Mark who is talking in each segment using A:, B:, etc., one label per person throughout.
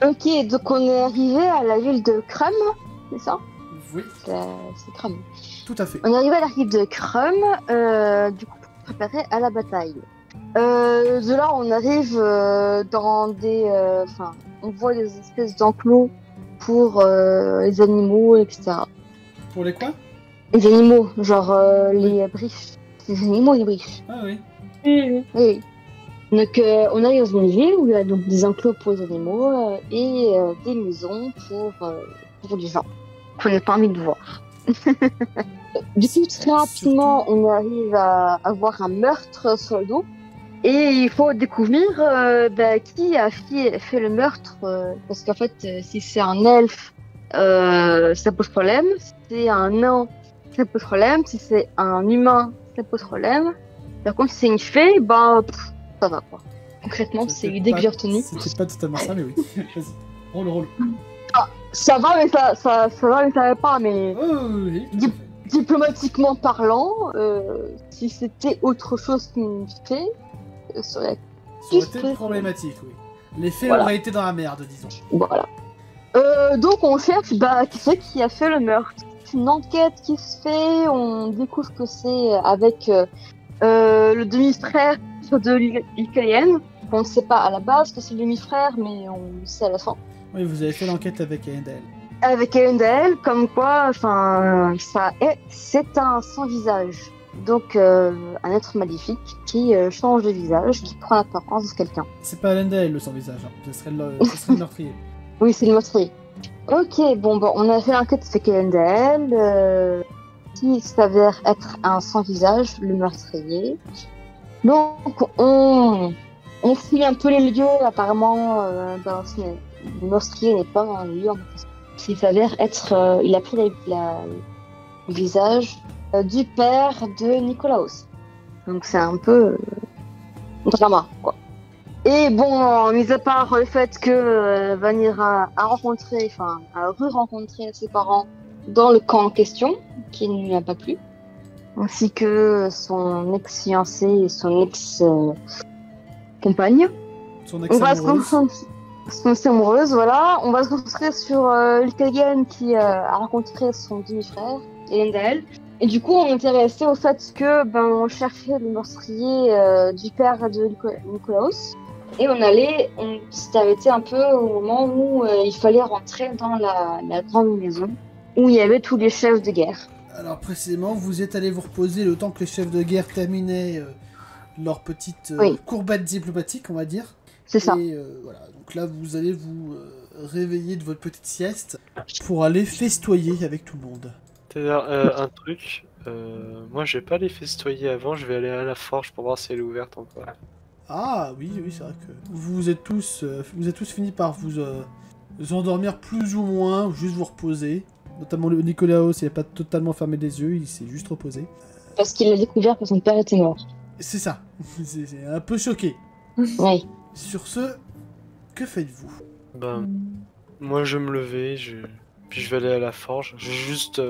A: Ok, donc on est arrivé à la ville de Crum, c'est ça?
B: Oui,
A: C'est Crum.
B: tout à fait.
A: On est arrivé à la ville de Crum, du coup, pour préparer à la bataille. De là, on arrive dans des... Enfin, on voit des espèces d'enclos pour les animaux, etc.
B: Pour les quoi?
A: Les animaux, genre
B: Oui.
A: les briches. Les animaux, les briches.
B: Ah oui.
A: Oui, oui. Donc, on arrive dans une ville où il y a donc des enclos pour les animaux et des maisons pour les gens qu'on n'a pas envie de voir. Du coup, très rapidement, on arrive à avoir un meurtre sur le dos et il faut découvrir qui a fait le meurtre parce qu'en fait, si c'est un elfe, ça pose problème. Si c'est un nain, ça pose problème. Si c'est un humain, ça pose problème. Par contre, si c'est une fée, ça va quoi. Concrètement, c'est l'idée que j'ai retenue.
B: C'était pas totalement ça, mais oui. Vas-y, rôle.
A: Ah, ça va, mais ça va, mais ça va pas. Mais
B: Oh oui, tout à fait.
A: diplomatiquement parlant, si c'était autre chose qu'une fée, ça aurait
B: Ça aurait été problématique, oui. Les faits auraient été dans la merde, disons.
A: Voilà. Donc on cherche qui c'est qui a fait le meurtre. C'est une enquête qui se fait, on découvre que c'est avec le demi-frère de l'Italienne. On ne sait pas à la base que c'est le demi-frère, mais on le sait à la fin.
B: Oui, vous avez fait l'enquête avec Endel.
A: Avec Elendel, comme quoi, c'est un sans-visage. Donc un être maléfique qui change de visage, qui prend l'apparence de quelqu'un.
B: C'est pas Endel le sans-visage, hein. Ce serait le meurtrier.
A: Oui, c'est le meurtrier. Ok, bon, on a fait l'enquête avec Elendel, qui s'avère être un sans-visage, le meurtrier. Donc on fouille un peu les lieux, apparemment, le meurtrier n'est pas un lieu en question. Il s'avère être, il a pris le visage du père de Nicolaos. Donc c'est un peu drama, quoi. Et bon, mis à part le fait que Vanira a re-rencontré ses parents dans le camp en question, qui ne lui a pas plu, ainsi que son ex-fiancé et son ex-compagne.
B: Son ex-amoureuse.
A: Son amoureuse, voilà. On va se concentrer sur l'Italienne qui a rencontré son demi-frère, Elendel. Et du coup, on est intéressé au fait que on cherchait le meurtrier du père de Nicolaos. Et on s'était arrêté un peu au moment où il fallait rentrer dans la grande maison où il y avait tous les chefs de guerre.
B: Alors précisément, vous êtes allé vous reposer le temps que les chefs de guerre terminaient leur petite courbette diplomatique, on va dire.
A: C'est ça.
B: Et voilà, donc là vous allez vous réveiller de votre petite sieste pour aller festoyer avec tout le monde.
C: C'est-à-dire un truc, moi je vais pas aller festoyer avant, je vais aller à la forge pour voir si elle est ouverte encore.
B: Ah oui, c'est vrai que vous êtes tous finis par vous endormir plus ou moins, ou juste vous reposer. Notamment le Nicolaos, il n'a pas totalement fermé les yeux, il s'est juste reposé.
A: Parce qu'il a découvert que son père était mort.
B: C'est ça, c'est un peu choqué.
A: Oui.
B: Sur ce, que faites-vous?
C: Moi je vais me lever, puis je vais aller à la forge. Je vais juste,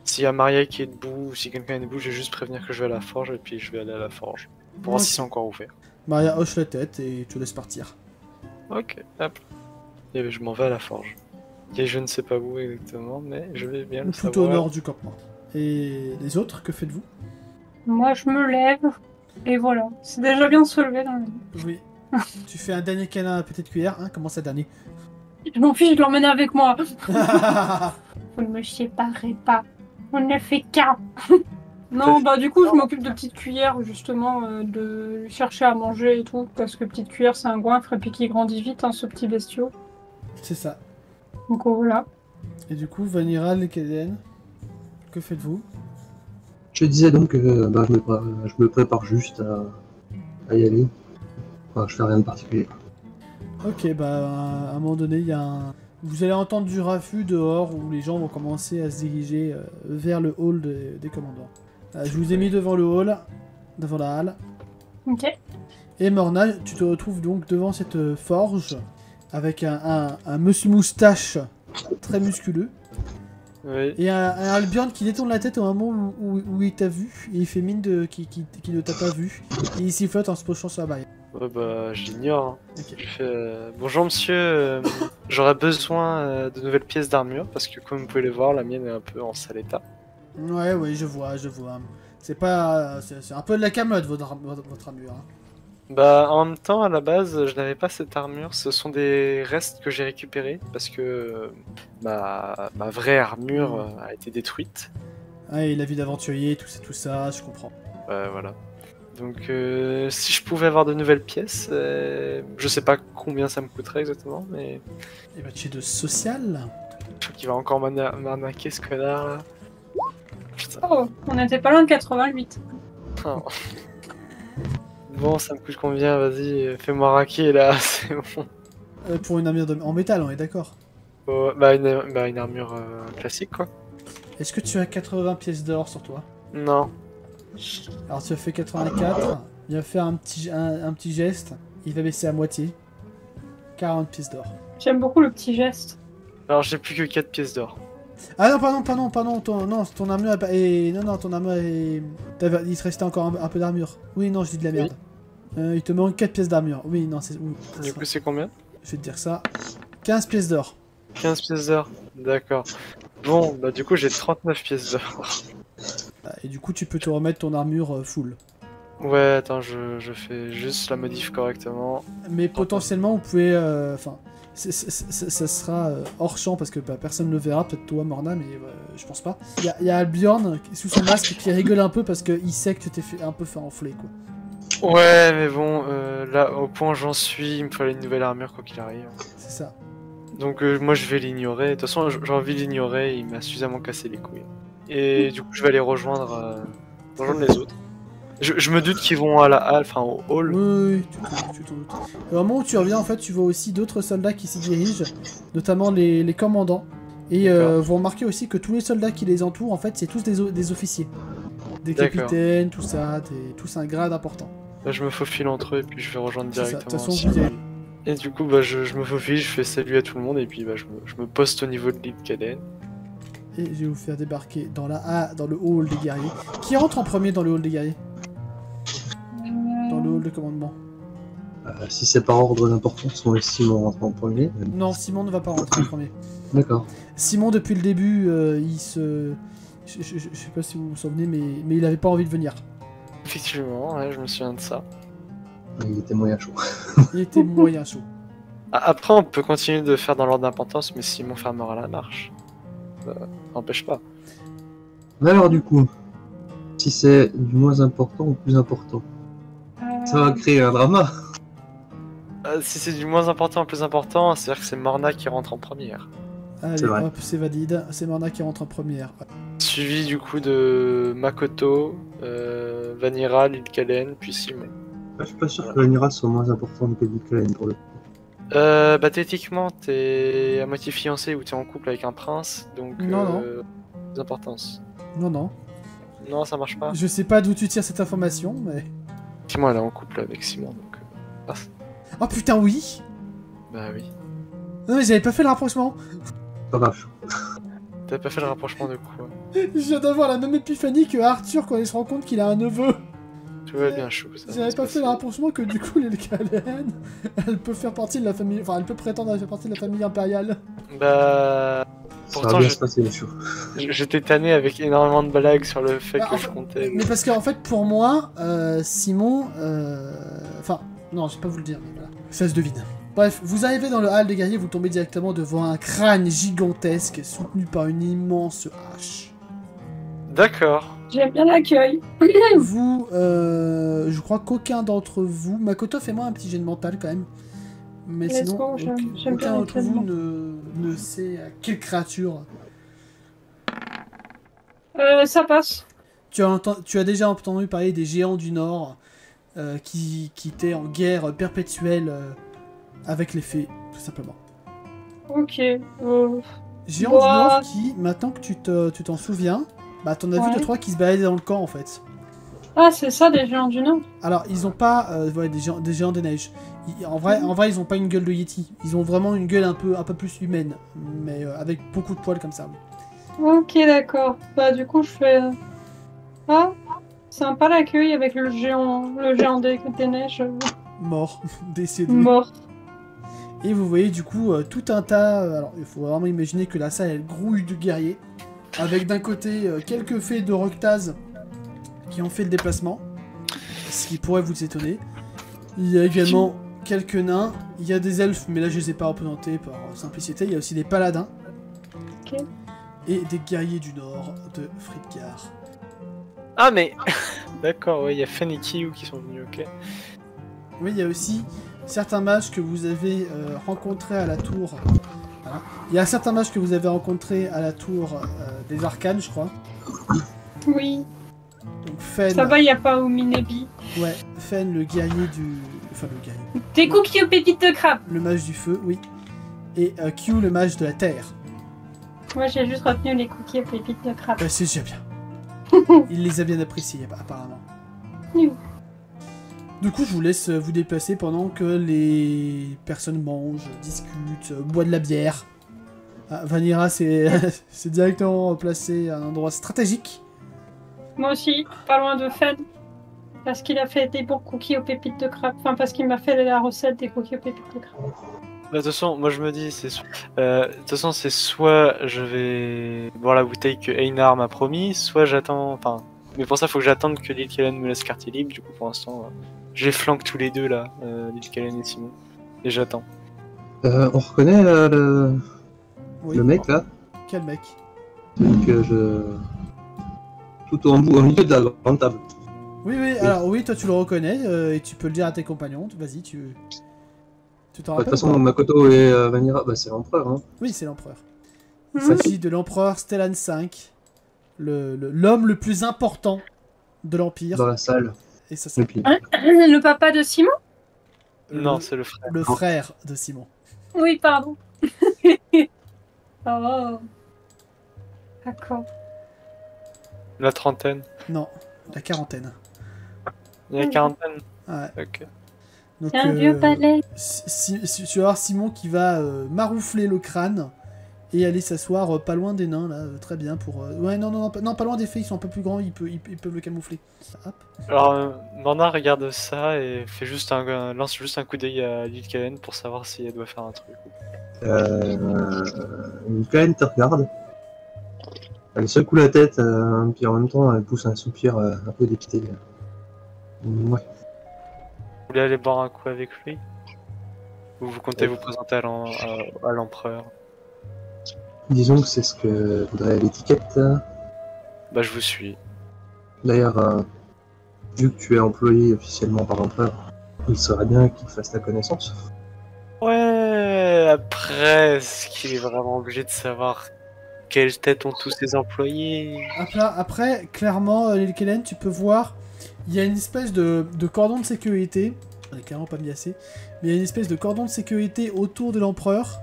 C: s'il y a Maria qui est debout, ou si quelqu'un est debout, je vais juste prévenir que je vais à la forge, et puis je vais aller à la forge. Pour voir si c'est encore ouvert.
B: Maria hoche la tête et te laisse partir.
C: Ok, hop. Et je m'en vais à la forge. Et je ne sais pas où exactement, mais je vais bien le savoir.
B: Tout au nord du campement. Et les autres, que faites-vous?
D: Moi, je me lève, et voilà. C'est déjà bien de se lever dans la vie.
B: Oui. Tu fais un dernier câlin à la petite cuillère, hein? Comment ça, dernier?
D: Je m'en fiche de l'emmener avec moi. Vous ne me séparez pas. On ne fait qu'un. Non, du coup, je m'occupe de Petite Cuillère, justement, de chercher à manger et tout, parce que Petite Cuillère, c'est un goinfre, et puis qui grandit vite, hein, ce petit bestiau.
B: C'est ça.
D: Donc voilà.
B: Et du coup, Vanira, l'Écadienne, que faites-vous?
E: Je disais donc que je me prépare juste à y aller. Enfin, je fais rien de particulier.
B: Ok, à un moment donné, il y a un... Vous allez entendre du raffut dehors où les gens vont commencer à se diriger vers le hall des commandants. Je vous ai mis devant le hall, devant la halle.
D: Ok.
B: Et Morna, tu te retrouves donc devant cette forge avec un monsieur moustache très musculeux.
C: Oui.
B: Et un Albion qui détourne la tête au moment où il t'a vu et il fait mine qu'il ne t'a pas vu. Et il sifflote en se penchant sur la barrière.
C: Ouais, bah, j'ignore. Hein.
B: Ok.
C: Je fais, bonjour monsieur, j'aurais besoin de nouvelles pièces d'armure parce que comme vous pouvez le voir, la mienne est un peu en sale état.
B: Ouais, ouais, je vois. C'est pas... C'est un peu de la camelote, votre armure. Hein.
C: Bah, en même temps, à la base, je n'avais pas cette armure. Ce sont des restes que j'ai récupérés parce que ma vraie armure a été détruite.
B: Ah, et la vie d'aventurier, tout ça, je comprends.
C: Ouais, voilà. Donc, si je pouvais avoir de nouvelles pièces, je sais pas combien ça me coûterait exactement, mais
B: Et bah, tu es de social.
C: je crois qu'il va encore m'arnaquer ce connard là. Putain.
D: Oh, on était pas loin de 88.
C: Oh. Bon, ça me coûte combien? Vas-y, fais-moi raquer là, c'est bon.
B: Pour une armure en métal, on est d'accord.
C: Oh, bah, une armure classique quoi.
B: Est-ce que tu as 80 pièces d'or sur toi?
C: Non.
B: Alors tu as fait 84, il va faire un petit geste, il va baisser à moitié. 40 pièces d'or.
D: J'aime beaucoup le petit geste.
C: Alors, j'ai plus que 4 pièces d'or.
B: Ah non, pardon, ton armure est pas... Non, ton armure est... Il te restait encore un peu d'armure. Oui, non, je dis de la merde. Il te manque 4 pièces d'armure. Oui, non, c'est... Oui,
C: Du coup, c'est combien?
B: je vais te dire ça. 15 pièces d'or.
C: 15 pièces d'or. D'accord. Bon, bah du coup, j'ai 39 pièces d'or.
B: Et du coup, tu peux te remettre ton armure full.
C: Ouais, attends, je fais juste la modif correctement.
B: Mais potentiellement, vous pouvez... Enfin, ça sera hors champ parce que bah, personne ne le verra, peut-être toi, Morna, mais je pense pas. Il y a Bjorn sous son masque qui rigole un peu parce qu'il sait que tu t'es un peu fait enfler, quoi.
C: Ouais, mais bon, là, au point où j'en suis, il me fallait une nouvelle armure quoi qu'il arrive.
B: C'est ça.
C: Donc moi, je vais l'ignorer. De toute façon, j'ai envie de l'ignorer, il m'a suffisamment cassé les couilles. Et du coup, je vais aller rejoindre les autres. Je me doute qu'ils vont à la halle, enfin au hall.
B: Oui, tu t'en doutes. Au moment où tu reviens, en fait, tu vois aussi d'autres soldats qui s'y dirigent, notamment les commandants. Et vous remarquez aussi que tous les soldats qui les entourent, en fait, c'est tous des officiers. Des capitaines, tout ça, tous un grade important.
C: Là, je me faufile entre eux et puis je vais rejoindre directement.
B: De toute façon, vous avez...
C: Et du coup, bah, je me faufile, je fais salut à tout le monde et puis bah, je me poste au niveau de l'île Caden.
B: Et je vais vous faire débarquer dans le hall des guerriers. Qui rentre en premier dans le hall des guerriers? Dans le hall de commandement.
E: Si c'est par ordre d'importance, on laisse Simon rentrer en premier.
B: Non, Simon ne va pas rentrer en premier.
E: D'accord.
B: Simon, depuis le début, il se... Je sais pas si vous vous souvenez, mais il avait pas envie de venir.
C: Effectivement, ouais, je me souviens de ça.
E: Il était moyen chaud.
B: Il était moyen chaud.
C: Après, on peut continuer de faire dans l'ordre d'importance, mais Simon fermera la marche. N'empêche pas.
E: Mais alors du coup, si c'est du moins important ou plus important, ça va créer un drama.
C: Si c'est du moins important au plus important, c'est-à-dire que c'est Morna qui rentre en première.
B: Allez,
E: C'est vrai.
B: hop, c'est valide. C'est Morna qui rentre en première.
C: Suivi du coup de Makoto, Vanira, Lil Kalen, puis Simon.
E: Je suis pas sûr que l'Aniral soit moins important que Kalen pour le coup.
C: Bah techniquement, t'es à moitié fiancé ou t'es en couple avec un prince, donc
B: Non.
C: plus importance.
B: Non.
C: Non, ça marche pas.
B: Je sais pas d'où tu tires cette information, mais...
C: Simon, elle est en couple avec Simon, donc...
B: Oh putain, oui!
C: Bah oui.
B: Non, mais j'avais pas fait le rapprochement.
E: Pas grave.
C: T'as pas fait le rapprochement de quoi?
B: Je viens d'avoir la même épiphanie que Arthur quand il se rend compte qu'il a un neveu.
C: Tout va bien chaud, ça.
B: J'avais pas fait le rapprochement que du coup, Lelkalen, elle peut faire partie de la famille... Enfin, elle peut prétendre à faire partie de la famille impériale.
C: Bah...
E: Ça
C: Pourtant,
E: va bien se passer, les chou.
C: j'étais tanné avec énormément de blagues sur le fait
B: Bah,
C: que
B: en
C: je
B: fait-
C: comptais...
B: Mais parce qu'en fait, pour moi, Simon... Enfin, non, je vais pas vous le dire, mais voilà. Ça se devine. Bref, vous arrivez dans le hall des guerriers, vous tombez directement devant un crâne gigantesque soutenu par une immense hache.
C: D'accord.
D: J'aime bien l'accueil.
B: Vous, je crois qu'aucun d'entre vous... Makoto, fais-moi un petit jet de mental quand même. Mais
D: Let's
B: sinon,
D: go, j'aime bien
B: aucun d'entre vous
D: l'entraînement.
B: ne sait à quelle créature...
D: Ça passe.
B: Tu as déjà entendu parler des géants du Nord qui étaient en guerre perpétuelle avec les fées, tout simplement.
D: Ok.
B: Géants
D: Ouah.
B: du Nord qui, maintenant que tu t'en souviens, bah t'en as vu
D: Ouais.
B: 2-3 qui se baladaient dans le camp en fait.
D: Ah, c'est ça, des géants du Nord.
B: Alors, ils ont pas ouais, des géants des neiges. En vrai, ils ont pas une gueule de Yeti. Ils ont vraiment une gueule un peu plus humaine, mais avec beaucoup de poils comme ça.
D: Ok, d'accord. Bah, du coup, je fais... Ah, sympa l'accueil avec le géant des neiges.
B: mort, décédé.
D: Mort.
B: Et vous voyez du coup tout un tas. Alors il faut vraiment imaginer que la salle elle grouille de guerriers, avec d'un côté quelques fées de Roctaz qui ont fait le déplacement, ce qui pourrait vous étonner. Il y a également quelques nains, il y a des elfes, mais là je les ai pas représentés par simplicité. Il y a aussi des paladins
D: Ok.
B: et des guerriers du nord de Frithgar.
C: Ah mais d'accord, ouais, il y a Fen et Kiyu qui sont venus, ok.
B: Oui, il y a aussi certains mages que vous avez rencontrés à la tour. Voilà. Il y a certains mages que vous avez rencontrés à la tour des Arcanes, je crois.
D: Oui.
B: Donc Fen,
D: Ça va, y a pas Ominebi.
B: ouais, Fen, le guerrier du... Enfin, le guerrier.
D: Des cookies aux pépites de crabe.
B: Le mage du feu, oui. Et Q, le mage de la terre.
D: Moi, j'ai juste retenu les cookies aux pépites de crabe.
B: C'est déjà bien. Il les a bien appréciés, apparemment.
D: Oui.
B: Du coup, je vous laisse vous déplacer pendant que les personnes mangent, discutent, boivent de la bière. Vanira, c'est c'est directement placé à un endroit stratégique.
D: Moi aussi, pas loin de Fen. Parce qu'il a fait des bons cookies aux pépites de crabe. Enfin, parce qu'il m'a fait la recette des cookies aux pépites de crabe.
C: Bah, de toute façon, moi je me dis, de toute façon, c'est soit je vais boire la bouteille que Einar m'a promis, soit j'attends. Enfin, mais pour ça, faut que j'attende que Lil Kellen me laisse quartier libre. Du coup, pour l'instant, je les flanque tous les deux là, Lil Kellen et Simon, et j'attends.
E: On reconnaît
B: Oui.
E: le mec là,
B: Quel mec?
E: celui que je. Tout au milieu de la grande table.
B: Oui, oui, alors oui, toi tu le reconnais et tu peux le dire à tes compagnons. Vas-y, tu t'en
E: De
B: rappelles?
E: toute façon,
B: ou pas
E: Makoto et Vanira, bah, c'est l'empereur. Hein.
B: Oui, c'est l'empereur. Il s'agit de l'empereur Stellan V, l'homme le plus important de l'Empire.
E: Dans la salle.
B: Et ça
E: Et
B: c'est
E: puis,
D: Le papa de Simon?
C: Non, c'est le frère.
B: le frère de Simon.
D: Oui, pardon. Oh. D'accord.
C: La trentaine.
B: Non, la quarantaine.
C: Il y a quarantaine.
B: Ouais.
C: Ok.
B: Donc,
D: C'est un vieux palais.
B: tu vas voir Simon qui va maroufler le crâne et aller s'asseoir pas loin des nains, là, très bien pour... Ouais, non, pas loin des fées, ils sont un peu plus grands, ils peuvent le camoufler. Hop.
C: Alors, Morna regarde ça et fait juste lance juste un coup d'œil à Lil Kellen pour savoir si elle doit faire un truc.
E: Mikael te regarde. Elle secoue la tête, puis en même temps, elle pousse un soupir un peu dépité. Ouais.
C: Vous voulez aller boire un coup avec lui? Ou vous comptez vous présenter à l'empereur?
E: Disons que c'est ce que voudrait l'étiquette.
C: Bah, je vous suis.
E: D'ailleurs, vu que tu es employé officiellement par l'empereur, il serait bien qu'il fasse ta connaissance.
C: Ouais, après, est-ce qu'il est vraiment obligé de savoir quelle tête ont tous ses employés?
B: Après, clairement, Lil Kellen, tu peux voir, il y a une espèce de cordon de sécurité, on est clairement pas mis assez, mais il y a une espèce de cordon de sécurité autour de l'empereur.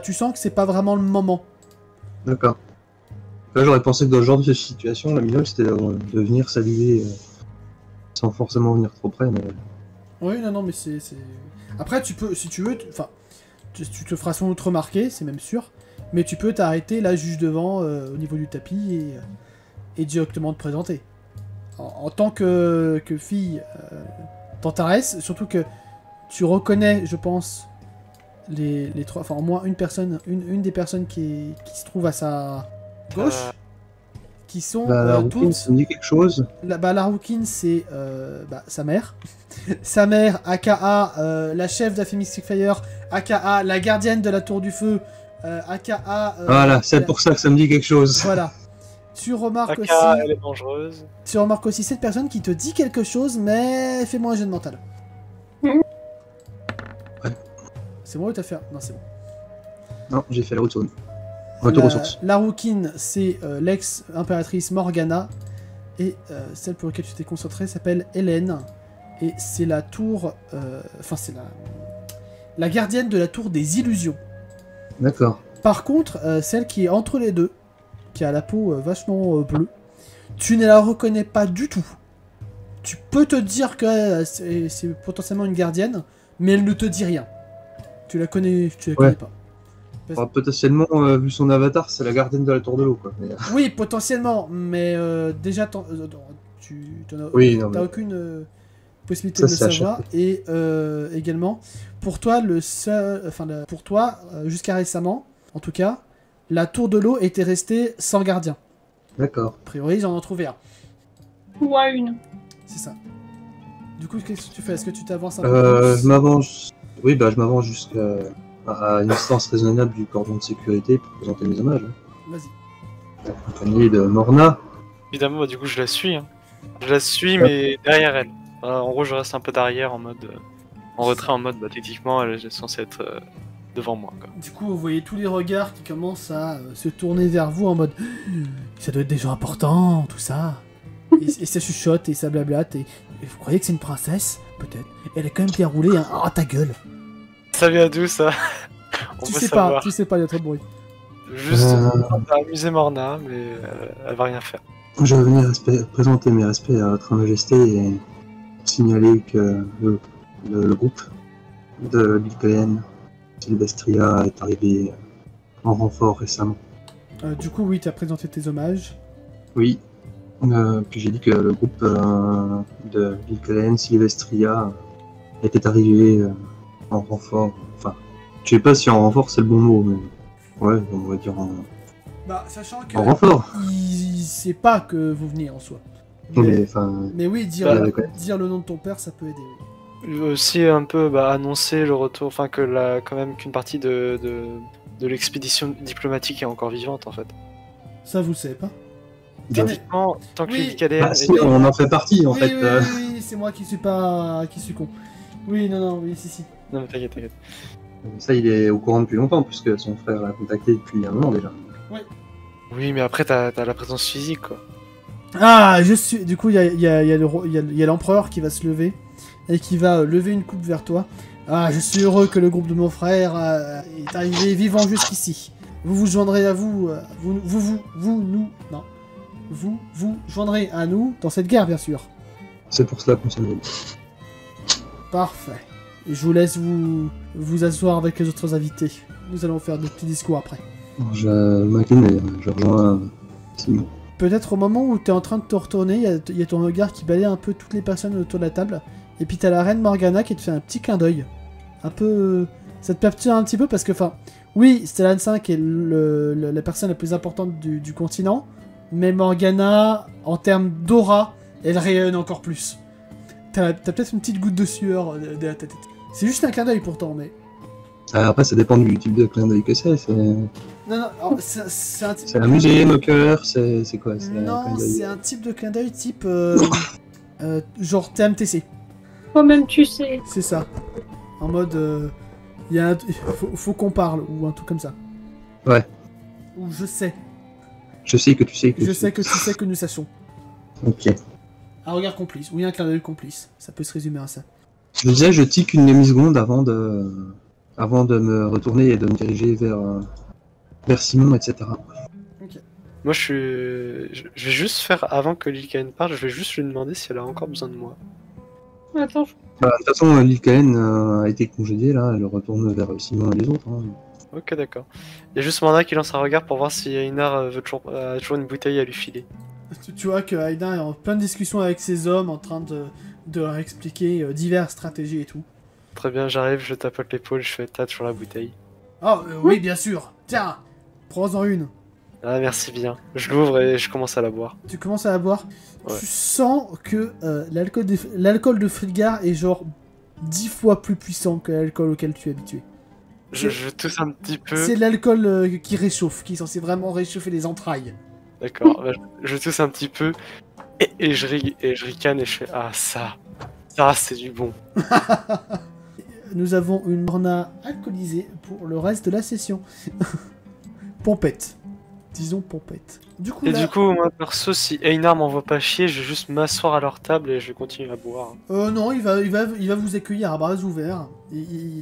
B: Tu sens que c'est pas vraiment le moment.
E: D'accord. Là, j'aurais pensé que dans ce genre de situation, la minimum c'était de venir saluer sans forcément venir trop près. Mais...
B: Oui, non, mais c'est... Après, tu peux, si tu veux, enfin, tu te feras sans doute remarquer, c'est même sûr, mais tu peux t'arrêter là, juste devant, au niveau du tapis, et directement te présenter. En tant que fille Tantarès, surtout que tu reconnais, je pense, les trois, enfin au moins une personne, une des personnes qui se trouve à sa gauche, qui sont
E: la Rouquine,
B: toutes...
E: ça me dit quelque chose.
B: La Rouquine, c'est sa mère. Sa mère, aka la chef d'Aphemistic Fire, aka la gardienne de la Tour du Feu, aka...
E: voilà, c'est pour ça que ça me dit quelque chose.
B: Voilà. Tu remarques aussi...
C: elle est dangereuse.
B: Tu remarques aussi cette personne qui te dit quelque chose, mais fais-moi un jet de mental.
D: Ouais.
B: C'est moi ou t'as fait... Non, c'est bon.
E: Non, j'ai fait la haute zone. Retour aux sources.
B: La Rouquine, c'est l'ex-impératrice Morgana, et celle pour laquelle tu t'es concentré s'appelle Hélène, et c'est la tour... Enfin, c'est la gardienne de la tour des illusions.
E: D'accord.
B: Par contre, celle qui est entre les deux, qui a la peau vachement bleue, tu ne la reconnais pas du tout. Tu peux te dire que c'est potentiellement une gardienne, mais elle ne te dit rien. Tu la connais pas.
E: Enfin, potentiellement, vu son avatar, c'est la gardienne de la tour de l'eau, quoi. Mais...
B: Oui, potentiellement, mais déjà, tu n'as
E: Oui, non,
B: t'as
E: mais...
B: aucune... possibilité de le
E: c'est à
B: savoir.
E: chaque
B: Et également, pour toi, pour toi, jusqu'à récemment, en tout cas, la tour de l'eau était restée sans gardien.
E: D'accord.
B: A priori, ils en ont trouvé un.
D: Ou à une.
B: C'est ça. Du coup, qu'est-ce que tu fais? Est-ce que tu t'avances un peu plus?
E: Je m'avance. Oui, bah je m'avance jusqu'à une distance raisonnable du cordon de sécurité pour présenter mes hommages.
B: Vas-y.
E: Accompagné de Morna.
C: Évidemment, bah, du coup, je la suis. Hein. Je la suis, mais derrière elle. En gros, je reste un peu derrière en mode. En retrait, en mode, bah, techniquement, elle est censée être devant moi. Quoi.
B: Du coup, vous voyez tous les regards qui commencent à se tourner vers vous en mode ça doit être des gens importants, tout ça. Et ça chuchote et ça blablate. Et vous croyez que c'est une princesse? Peut-être. Elle est quand même bien roulée. Hein. Oh, ta gueule!
C: Ça vient d'où ça? On
B: Tu
C: peut
B: sais
C: savoir.
B: pas, tu sais pas, il y a trop de bruit.
C: Juste, on va amuser Morna, mais elle va rien faire.
E: Je vais venir présenter mes respects à votre majesté et signaler que le groupe de Lilkaen Sylvestria est arrivé en renfort récemment.
B: Du coup, oui, tu as présenté tes hommages.
E: Oui. Puis j'ai dit que le groupe de Lilkaen Sylvestria était arrivé en renfort. Enfin, je sais pas si en renfort c'est le bon mot, mais ouais, on va dire en
B: Bah, sachant que
E: renfort.
B: il sait pas que vous venez en soi.
E: Mais enfin,
B: Mais oui,
E: Bah, d'accord.
B: dire le nom de ton père, ça peut aider. Oui.
C: Aussi un peu annoncer le retour, enfin que quand même qu'une partie de l'expédition diplomatique est encore vivante en fait.
B: Ça, vous le savez pas.
C: Techniquement, tant que
B: Oui.
C: Lilkaen
E: bah, si, on en fait partie en
B: oui,
E: fait.
B: oui, c'est moi qui suis con. Oui, non, oui, si.
C: Non mais t'inquiète.
E: Ça, il est au courant depuis longtemps, puisque son frère l'a contacté depuis un moment déjà.
C: Oui, mais après t'as la présence physique quoi.
B: Ah, je suis. Du coup, il y a l'empereur qui va se lever et qui va lever une coupe vers toi. Ah, je suis heureux que le groupe de mon frère est arrivé vivant jusqu'ici. Vous vous joindrez à vous, vous joindrez à nous dans cette guerre, bien sûr.
E: C'est pour cela qu'on s'en est.
B: Parfait. Je vous laisse vous asseoir avec les autres invités. Nous allons faire de petits discours après.
E: Je m'incline et je rejoins Simon.
B: Peut-être au moment où tu es en train de te retourner, il y a ton regard qui balaye un peu toutes les personnes autour de la table. Et puis t'as la reine Morgana qui te fait un petit clin d'œil. Un peu... Ça te perturbe un petit peu parce que, enfin... Oui, Stellan 5 est la personne la plus importante du continent. Mais Morgana, en termes d'aura, elle rayonne encore plus. T'as peut-être une petite goutte de sueur derrière ta tête. C'est juste un clin d'œil pourtant, mais...
E: Après, ça dépend du type de clin d'œil que c'est.
B: Non, c'est un type...
E: C'est amusé, moqueur, c'est quoi? C'est un
B: Non,
E: clin d'œil.
B: c'est un type de clin d'œil type... genre TMTC.
D: Toi-même, tu sais.
B: C'est ça. En mode... faut qu'on parle, ou un truc comme ça.
E: Ouais.
B: Ou je sais.
E: Je sais que tu sais que
B: Je sais que tu sais que nous sachions.
E: Ok.
B: Un regard complice, oui, un clin d'œil complice. Ça peut se résumer à ça.
E: Je disais, je tique une demi-seconde avant de me retourner et de me diriger vers Simon, etc.
C: Moi je vais juste faire, avant que Lilkaen parte, je vais juste lui demander si elle a encore besoin de moi.
D: Attends,
E: Bah, de toute façon, Lilkaen a été congédiée, là, elle retourne vers Simon et les autres. Hein.
C: Ok d'accord. Il y a juste Morna qui lance un regard pour voir si Einar a toujours une bouteille à lui filer.
B: Tu vois que Aïda est en pleine discussion avec ses hommes, en train de leur expliquer diverses stratégies et tout.
C: Très bien, j'arrive, je tapote l'épaule, je fais t'as toujours la bouteille.
B: Oh, oui, bien sûr. Tiens, prends-en une.
C: Ah merci bien. Je l'ouvre et je commence à la boire.
B: Tu commences à la boire.
C: Ouais.
B: Tu sens que l'alcool de Friggar est genre 10 fois plus puissant que l'alcool auquel tu es habitué.
C: Je tousse un petit peu.
B: C'est l'alcool qui réchauffe, qui est censé vraiment réchauffer les entrailles.
C: D'accord, bah, je tousse un petit peu et je ricane et je fais ah ça c'est du bon.
B: Nous avons une Morna alcoolisée pour le reste de la session. Pompette. Disons pompette. Du coup,
C: Et
B: là...
C: du coup, moi perso, si Einar m'envoie pas chier, je vais juste m'asseoir à leur table et je vais continuer à boire.
B: non, il va vous accueillir à bras ouverts.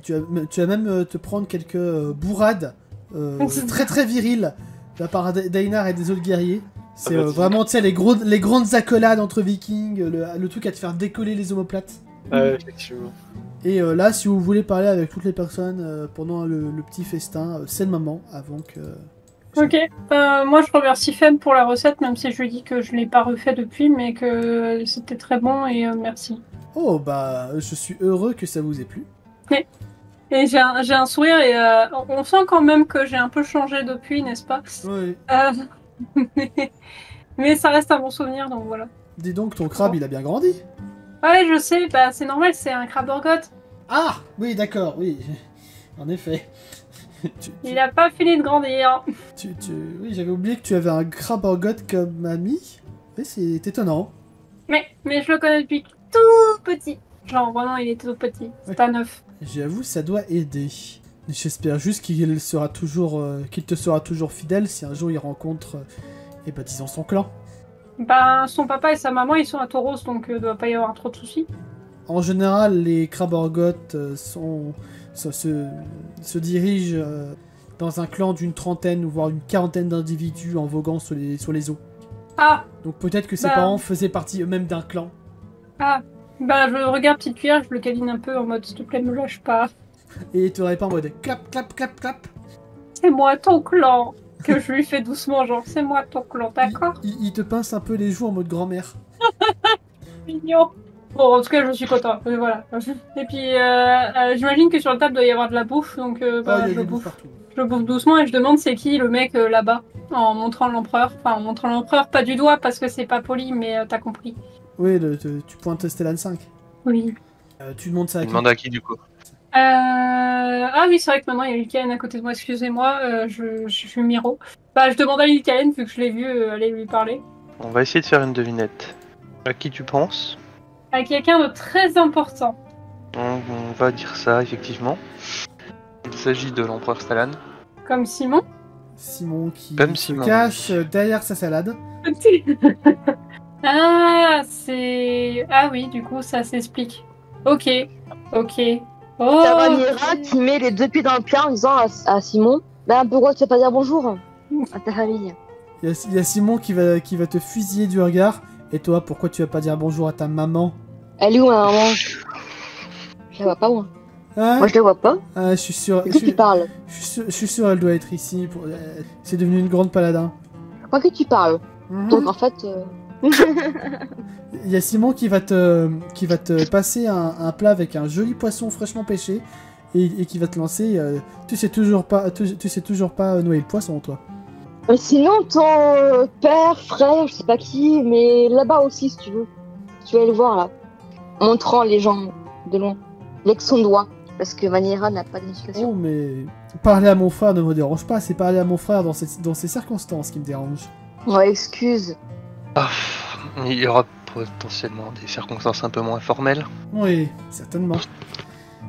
B: Tu vas même te prendre quelques bourrades très très viriles de la part d'Einar et des autres guerriers. C'est vraiment, tu sais, les grandes accolades entre vikings, le truc à te faire décoller les omoplates.
C: Effectivement.
B: Et là, si vous voulez parler avec toutes les personnes pendant le petit festin, c'est le moment avant que...
D: Ok, moi je remercie Fem pour la recette, même si je lui dis que je l'ai pas refait depuis, mais que c'était très bon et merci.
B: Oh, bah, je suis heureux que ça vous ait plu.
D: Et j'ai un sourire et on sent quand même que j'ai un peu changé depuis, n'est-ce pas?
B: Oui.
D: Mais ça reste un bon souvenir, donc voilà.
B: Dis donc, ton crabe, il a bien grandi.
D: Ouais, je sais, bah c'est normal, c'est un crabe orgote.
B: Ah, oui, d'accord, oui. En effet.
D: Il a pas fini de grandir.
B: Oui, j'avais oublié que tu avais un crabe orgote comme ami. Oui, c'est étonnant.
D: Mais je le connais depuis tout petit. Genre vraiment, il est tout petit. C'est
B: Ouais.
D: pas neuf.
B: J'avoue, ça doit aider. J'espère juste qu'il te sera toujours fidèle si un jour il rencontre, disons, son clan.
D: Ben, son papa et sa maman, ils sont à Tauros, donc doit pas y avoir trop de soucis.
B: En général, les crabes orgotes se dirigent dans un clan d'une trentaine ou voire une quarantaine d'individus en voguant sur les eaux.
D: Ah,
B: Donc peut-être que ses
D: Bah.
B: parents faisaient partie eux-mêmes d'un clan.
D: bah je regarde petite cuillère, je le câline un peu en mode s'il te plaît, me lâche pas.
B: Et tu n'aurais pas en mode clap, clap, clap, clap.
D: C'est moi ton clan. Que je lui fais doucement, genre c'est moi ton clan, d'accord?
B: Il te pince un peu les joues en mode grand-mère.
D: Mignon. Bon, en tout cas, je suis content. Mais voilà. Et puis, j'imagine que sur la table doit y avoir de la bouffe, donc
B: Ah, il y
D: je
B: a
D: le
B: des bouffes
D: bouffe.
B: partout.
D: Je le bouffe doucement et je demande c'est qui le mec là-bas, en montrant l'empereur. Enfin, en montrant l'empereur, pas du doigt parce que c'est pas poli, mais t'as compris.
B: Oui, tu pointes Stellan 5.
D: Oui.
B: Tu demandes ça à
F: Tu
B: qui?
F: demandes à qui du coup?
D: Ah oui, c'est vrai que maintenant il y a Lilkaen à côté de moi, excusez-moi, je suis Miro. Bah, je demande à Lilkaen vu que je l'ai vu aller lui parler.
F: On va essayer de faire une devinette. À qui tu penses?
D: À quelqu'un de très important.
F: On va dire ça, effectivement. Il s'agit de l'empereur Stalan.
D: Comme Simon.
B: Simon qui
F: Comme
B: se
F: Simon.
B: cache derrière sa salade.
D: Ah, c'est... Ah oui, du coup, ça s'explique. Ok. Oh,
A: T'as Vanira qui met les deux pieds dans le plat en disant à Simon, bah pourquoi tu vas pas dire bonjour à ta famille?
B: Il y a Simon qui va te fusiller du regard. Et toi, pourquoi tu vas pas dire bonjour à ta maman?
A: Elle est où ma maman? Je la vois pas moi.
B: Hein?
A: Moi je la vois pas.
B: Ah, je suis sûr.
A: De qui tu parles?
B: Je suis sûr, elle doit être ici. C'est devenu une grande paladin.
A: Je crois que tu parles.
B: Mhm.
A: Donc en fait...
B: Il y a Simon qui va te passer un plat avec un joli poisson fraîchement pêché et qui va te lancer. Tu sais toujours pas noyer le poisson, toi.
A: Sinon ton père, frère, je sais pas qui, mais là-bas aussi si tu veux. Tu vas le voir là. Montrant les gens de loin. Avec son doigt. Parce que Vanira n'a pas d'initiation.
B: Oh, mais parler à mon frère ne me dérange pas. C'est parler à mon frère dans ces circonstances qui me dérange.
A: Ouais, excuse.
F: Ah, il y aura potentiellement des circonstances un peu moins formelles.
B: Oui, certainement.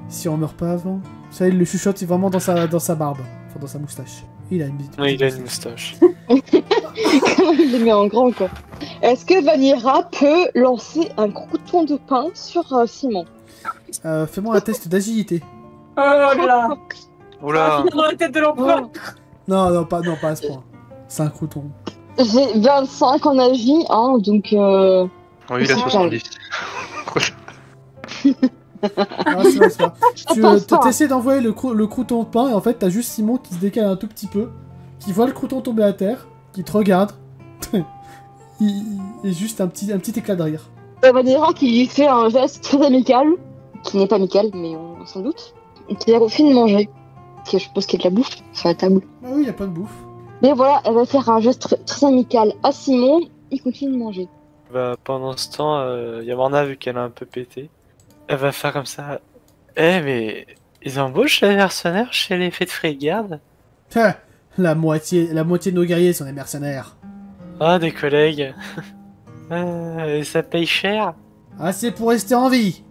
B: Si on meurt pas avant. Ça, il le chuchote vraiment dans sa barbe. Enfin, dans sa moustache. Il a une petite
C: Oui, il a une moustache.
A: Comment il le met en grand quoi. Est-ce que Vanira peut lancer un crouton de pain sur Simon?
B: Fais-moi un test d'agilité.
D: Oh là.
F: Oula,
D: Dans la tête de l'empereur.
B: Non, pas à ce point. C'est un crouton.
A: J'ai 25 en agi, hein, donc
F: oui, il a 70.
B: Ah, c'est vrai, c'est vrai.
A: Attends, ça.
B: Tu essaies d'envoyer le crouton de pain et en fait t'as juste Simon qui se décale un tout petit peu, qui voit le crouton tomber à terre, qui te regarde. Et juste un petit éclat de rire.
A: Vanira qui lui fait un geste très amical, qui n'est pas amical, mais on s'en doute, et qui la refuse de manger. Parce que je suppose qu'il y a de la bouffe sur la table.
B: Ah oui, y a pas de bouffe.
A: Mais voilà, elle va faire un geste très amical à Simon, il continue de manger.
C: Bah, pendant ce temps, Yamarna, vu qu'elle a un peu pété, elle va faire comme ça. Eh, mais ils embauchent les mercenaires chez les fées de Freygarde?
B: Ah, la moitié de nos guerriers sont des mercenaires.
C: Ah, des collègues. Et ça paye cher?
B: Assez pour rester en vie.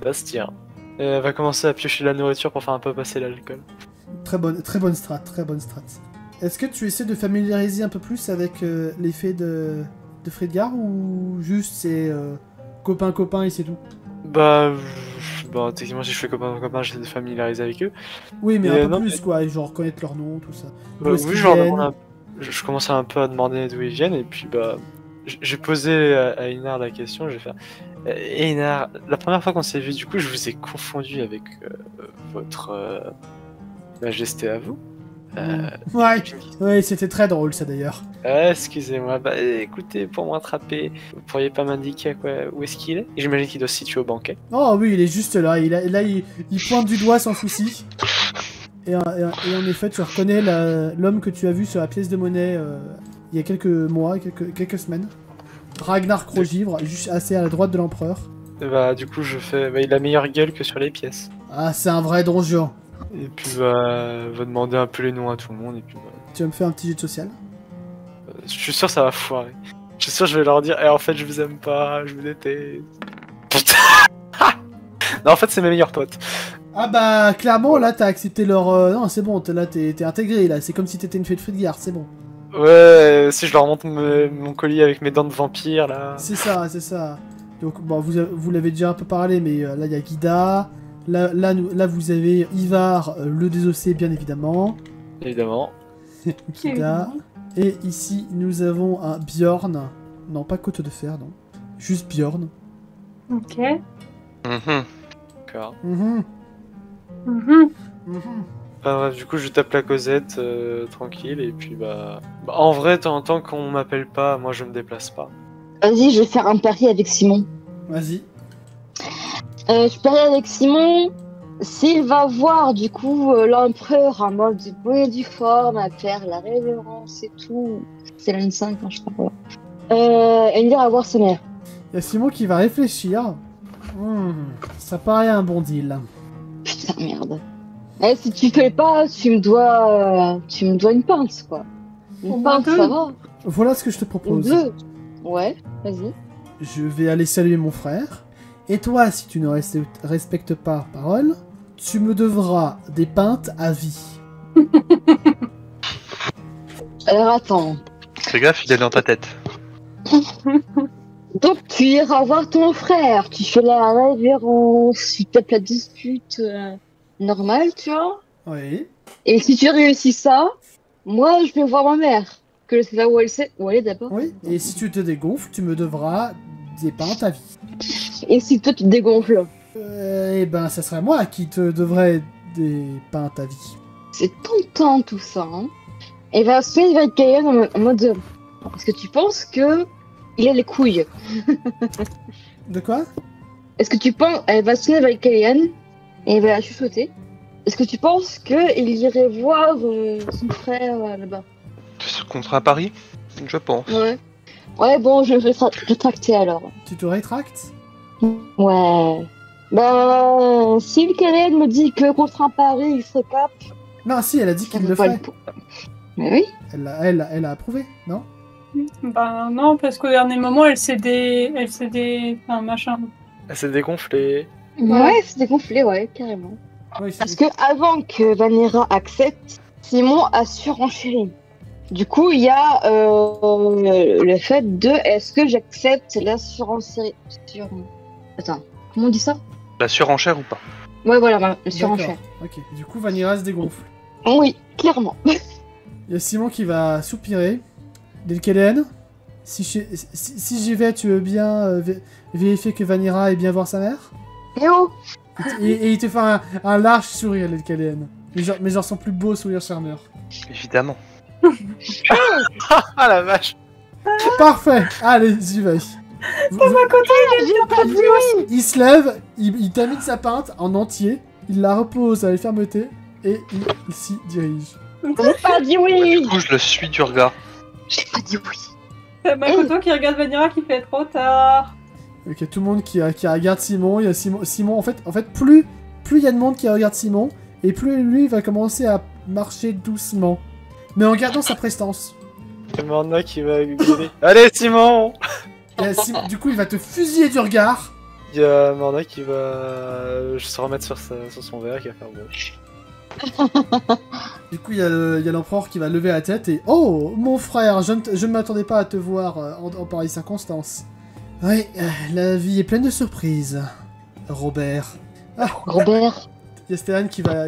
C: Ça se tient. Elle va commencer à piocher de la nourriture pour faire un peu passer l'alcool.
B: Très bonne strat. Est-ce que tu essaies de familiariser un peu plus avec l'effet de Fredgar ou juste c'est copain et c'est tout?
C: Bah, techniquement, si je fais copain, j'essaie de familiariser avec eux.
B: Oui, mais
C: Mais
B: un peu
C: non,
B: plus quoi, genre reconnaître leur nom, tout ça.
C: Bah,
B: D'où est-ce
C: oui,
B: qu'ils
C: je leur
B: viennent.
C: demande je commence un peu à demander d'où ils viennent, et puis bah, j'ai posé à Einar la question, je vais faire Einar, la première fois qu'on s'est vu, du coup, je vous ai confondu avec votre majesté à vous.
B: Ouais, c'était très drôle ça d'ailleurs.
C: Excusez-moi, bah écoutez, pour m'attraper, vous pourriez pas m'indiquer à quoi, où est-ce qu'il est? J'imagine qu'il doit se situer au banquet.
B: Oh oui, il est juste là, il pointe du doigt sans souci. Et en effet, tu reconnais l'homme que tu as vu sur la pièce de monnaie il y a quelques mois, quelques semaines. Ragnar Crogivre, juste assez à la droite de l'empereur.
C: Bah du coup je fais, bah, il a meilleure gueule que sur les pièces.
B: Ah, c'est un vrai donjon.
C: Et puis bah, va demander un peu les noms à tout le monde et puis bah,
B: Tu vas me faire un petit jet de social.
C: je suis sûr que ça va foirer. Je suis sûr que je vais leur dire, en fait je vous aime pas, je vous déteste. Putain. Non en fait c'est mes meilleurs potes.
B: Ah bah, clairement, là, t'as accepté leur... Non, c'est bon, là, t'es intégré, là. C'est comme si t'étais une fée de Frigard, c'est bon.
C: Ouais, si je leur montre mon collier avec mes dents de vampire là.
B: C'est ça, c'est ça. Donc, bon, vous l'avez déjà un peu parlé, mais là, il y a Guida. Là, vous avez Ivar, le désossé, bien évidemment.
C: Évidemment.
B: Guida. Et ici, nous avons un Bjorn. Non, pas Côte de Fer, non. Juste Bjorn.
D: Ok.
C: D'accord.
B: Mhm.
D: Mhm.
B: Mhm.
C: Enfin, bref, du coup je tape la Cosette tranquille et puis bah en vrai tant qu'on m'appelle pas, moi je me déplace pas.
A: Vas-y, je vais faire un pari avec Simon.
B: Vas-y.
A: Je parie avec Simon. S'il va voir du coup l'empereur en mode bonne et due forme, à faire la révérence et tout, c'est l'année 5 quand je parle. Et il ira voir sa mère.
B: Il y a Simon qui va réfléchir. Ça paraît un bon deal.
A: Putain, merde. Eh, si tu fais pas, tu me dois une pince, quoi.
D: Au
A: Une
D: moins
A: pince,
D: deux.
A: ça va.
B: Voilà ce que je te
A: Ou
B: propose.
A: deux. Ouais, vas-y.
B: Je vais aller saluer mon frère. Et toi, si tu ne respectes pas parole, tu me devras des pintes à vie.
A: Alors attends.
F: Fais gaffe, il est dans ta tête.
A: Donc tu iras voir ton frère, tu fais la révérence, tu tapes la dispute normale, tu vois.
B: Oui.
A: Et si tu réussis ça, moi je vais voir ma mère. Que c'est là où elle est d'abord.
B: Oui. Et si tu te dégonfles, tu me devras des pintes à vie.
A: Et si toi tu te dégonfles,
B: Eh ben, ça serait moi qui te devrais des pintes à vie.
A: c'est tentant tout ça. Hein. Et va se mettre avec Kayan en mode. Est-ce que tu penses que il a les couilles?
B: De quoi?
A: Est-ce que tu penses. Elle va se mettre avec Kayan et elle va la chuchoter. Est-ce que tu penses qu'il irait voir son frère là-bas?
F: C'est contre un pari? Je pense.
A: Ouais. Ouais, bon, je vais rétracter alors.
B: Tu te rétractes?
A: Ouais. Ben, si le Kayan me dit que contre un pari, il se cap.
B: Non, si, elle a dit
A: ça
B: qu'il
A: vaut
B: le
A: pas
B: ferait.
A: coup. Mais oui.
B: Elle a approuvé, non?
D: Ben non, parce qu'au dernier moment, elle s'est enfin, machin.
C: Elle s'est dégonflée.
A: Ouais, c'était gonflé, ouais, carrément.
B: Oui, c'est-
A: Parce que avant que Vanera accepte, Simon a surenchéri. Du coup, il y a le fait de est-ce que j'accepte la surenchérie Attends, comment on dit ça?
F: La surenchère ou pas?
A: Ouais, voilà, la
B: D'accord.
A: surenchère.
B: Ok. Du coup, Vanilla se dégonfle.
A: Oui, clairement.
B: Il y a Simon qui va soupirer. Delkelen, si j'y vais, tu veux bien vérifier que Vanira est bien voir sa mère?
A: Et oh,
B: Et il te fait un large sourire, Delkelen. Mais genre son plus beau sourire charmeur.
F: Évidemment.
C: Ah la vache.
B: Parfait. Allez, j'y vais. Il se lève, il termine sa pinte en entier, il la repose à la fermeté et il s'y dirige.
A: j'ai pas dit
F: Du
A: oui.
F: coup, je le suis du regard.
A: J'ai pas dit oui.
D: C'est Makoto qui regarde Vanilla qui fait trop tard.
B: Ok, tout le monde qui regarde Simon, il y a Simon en fait plus il y a de monde qui regarde Simon, et plus lui va commencer à marcher doucement. Mais en gardant sa prestance.
C: C'est Morna qui va gueuler. Allez Simon.
B: Et du coup, il va te fusiller du regard.
C: Il y a Morna qui va se remettre sur son verre qui va faire bon.
B: Du coup, il y a l'empereur qui va lever la tête et... Oh, mon frère, je ne m'attendais pas à te voir en pareille circonstance. Oui, la vie est pleine de surprises. Robert. Ah,
A: Robert.
B: il y a Stéphane qui va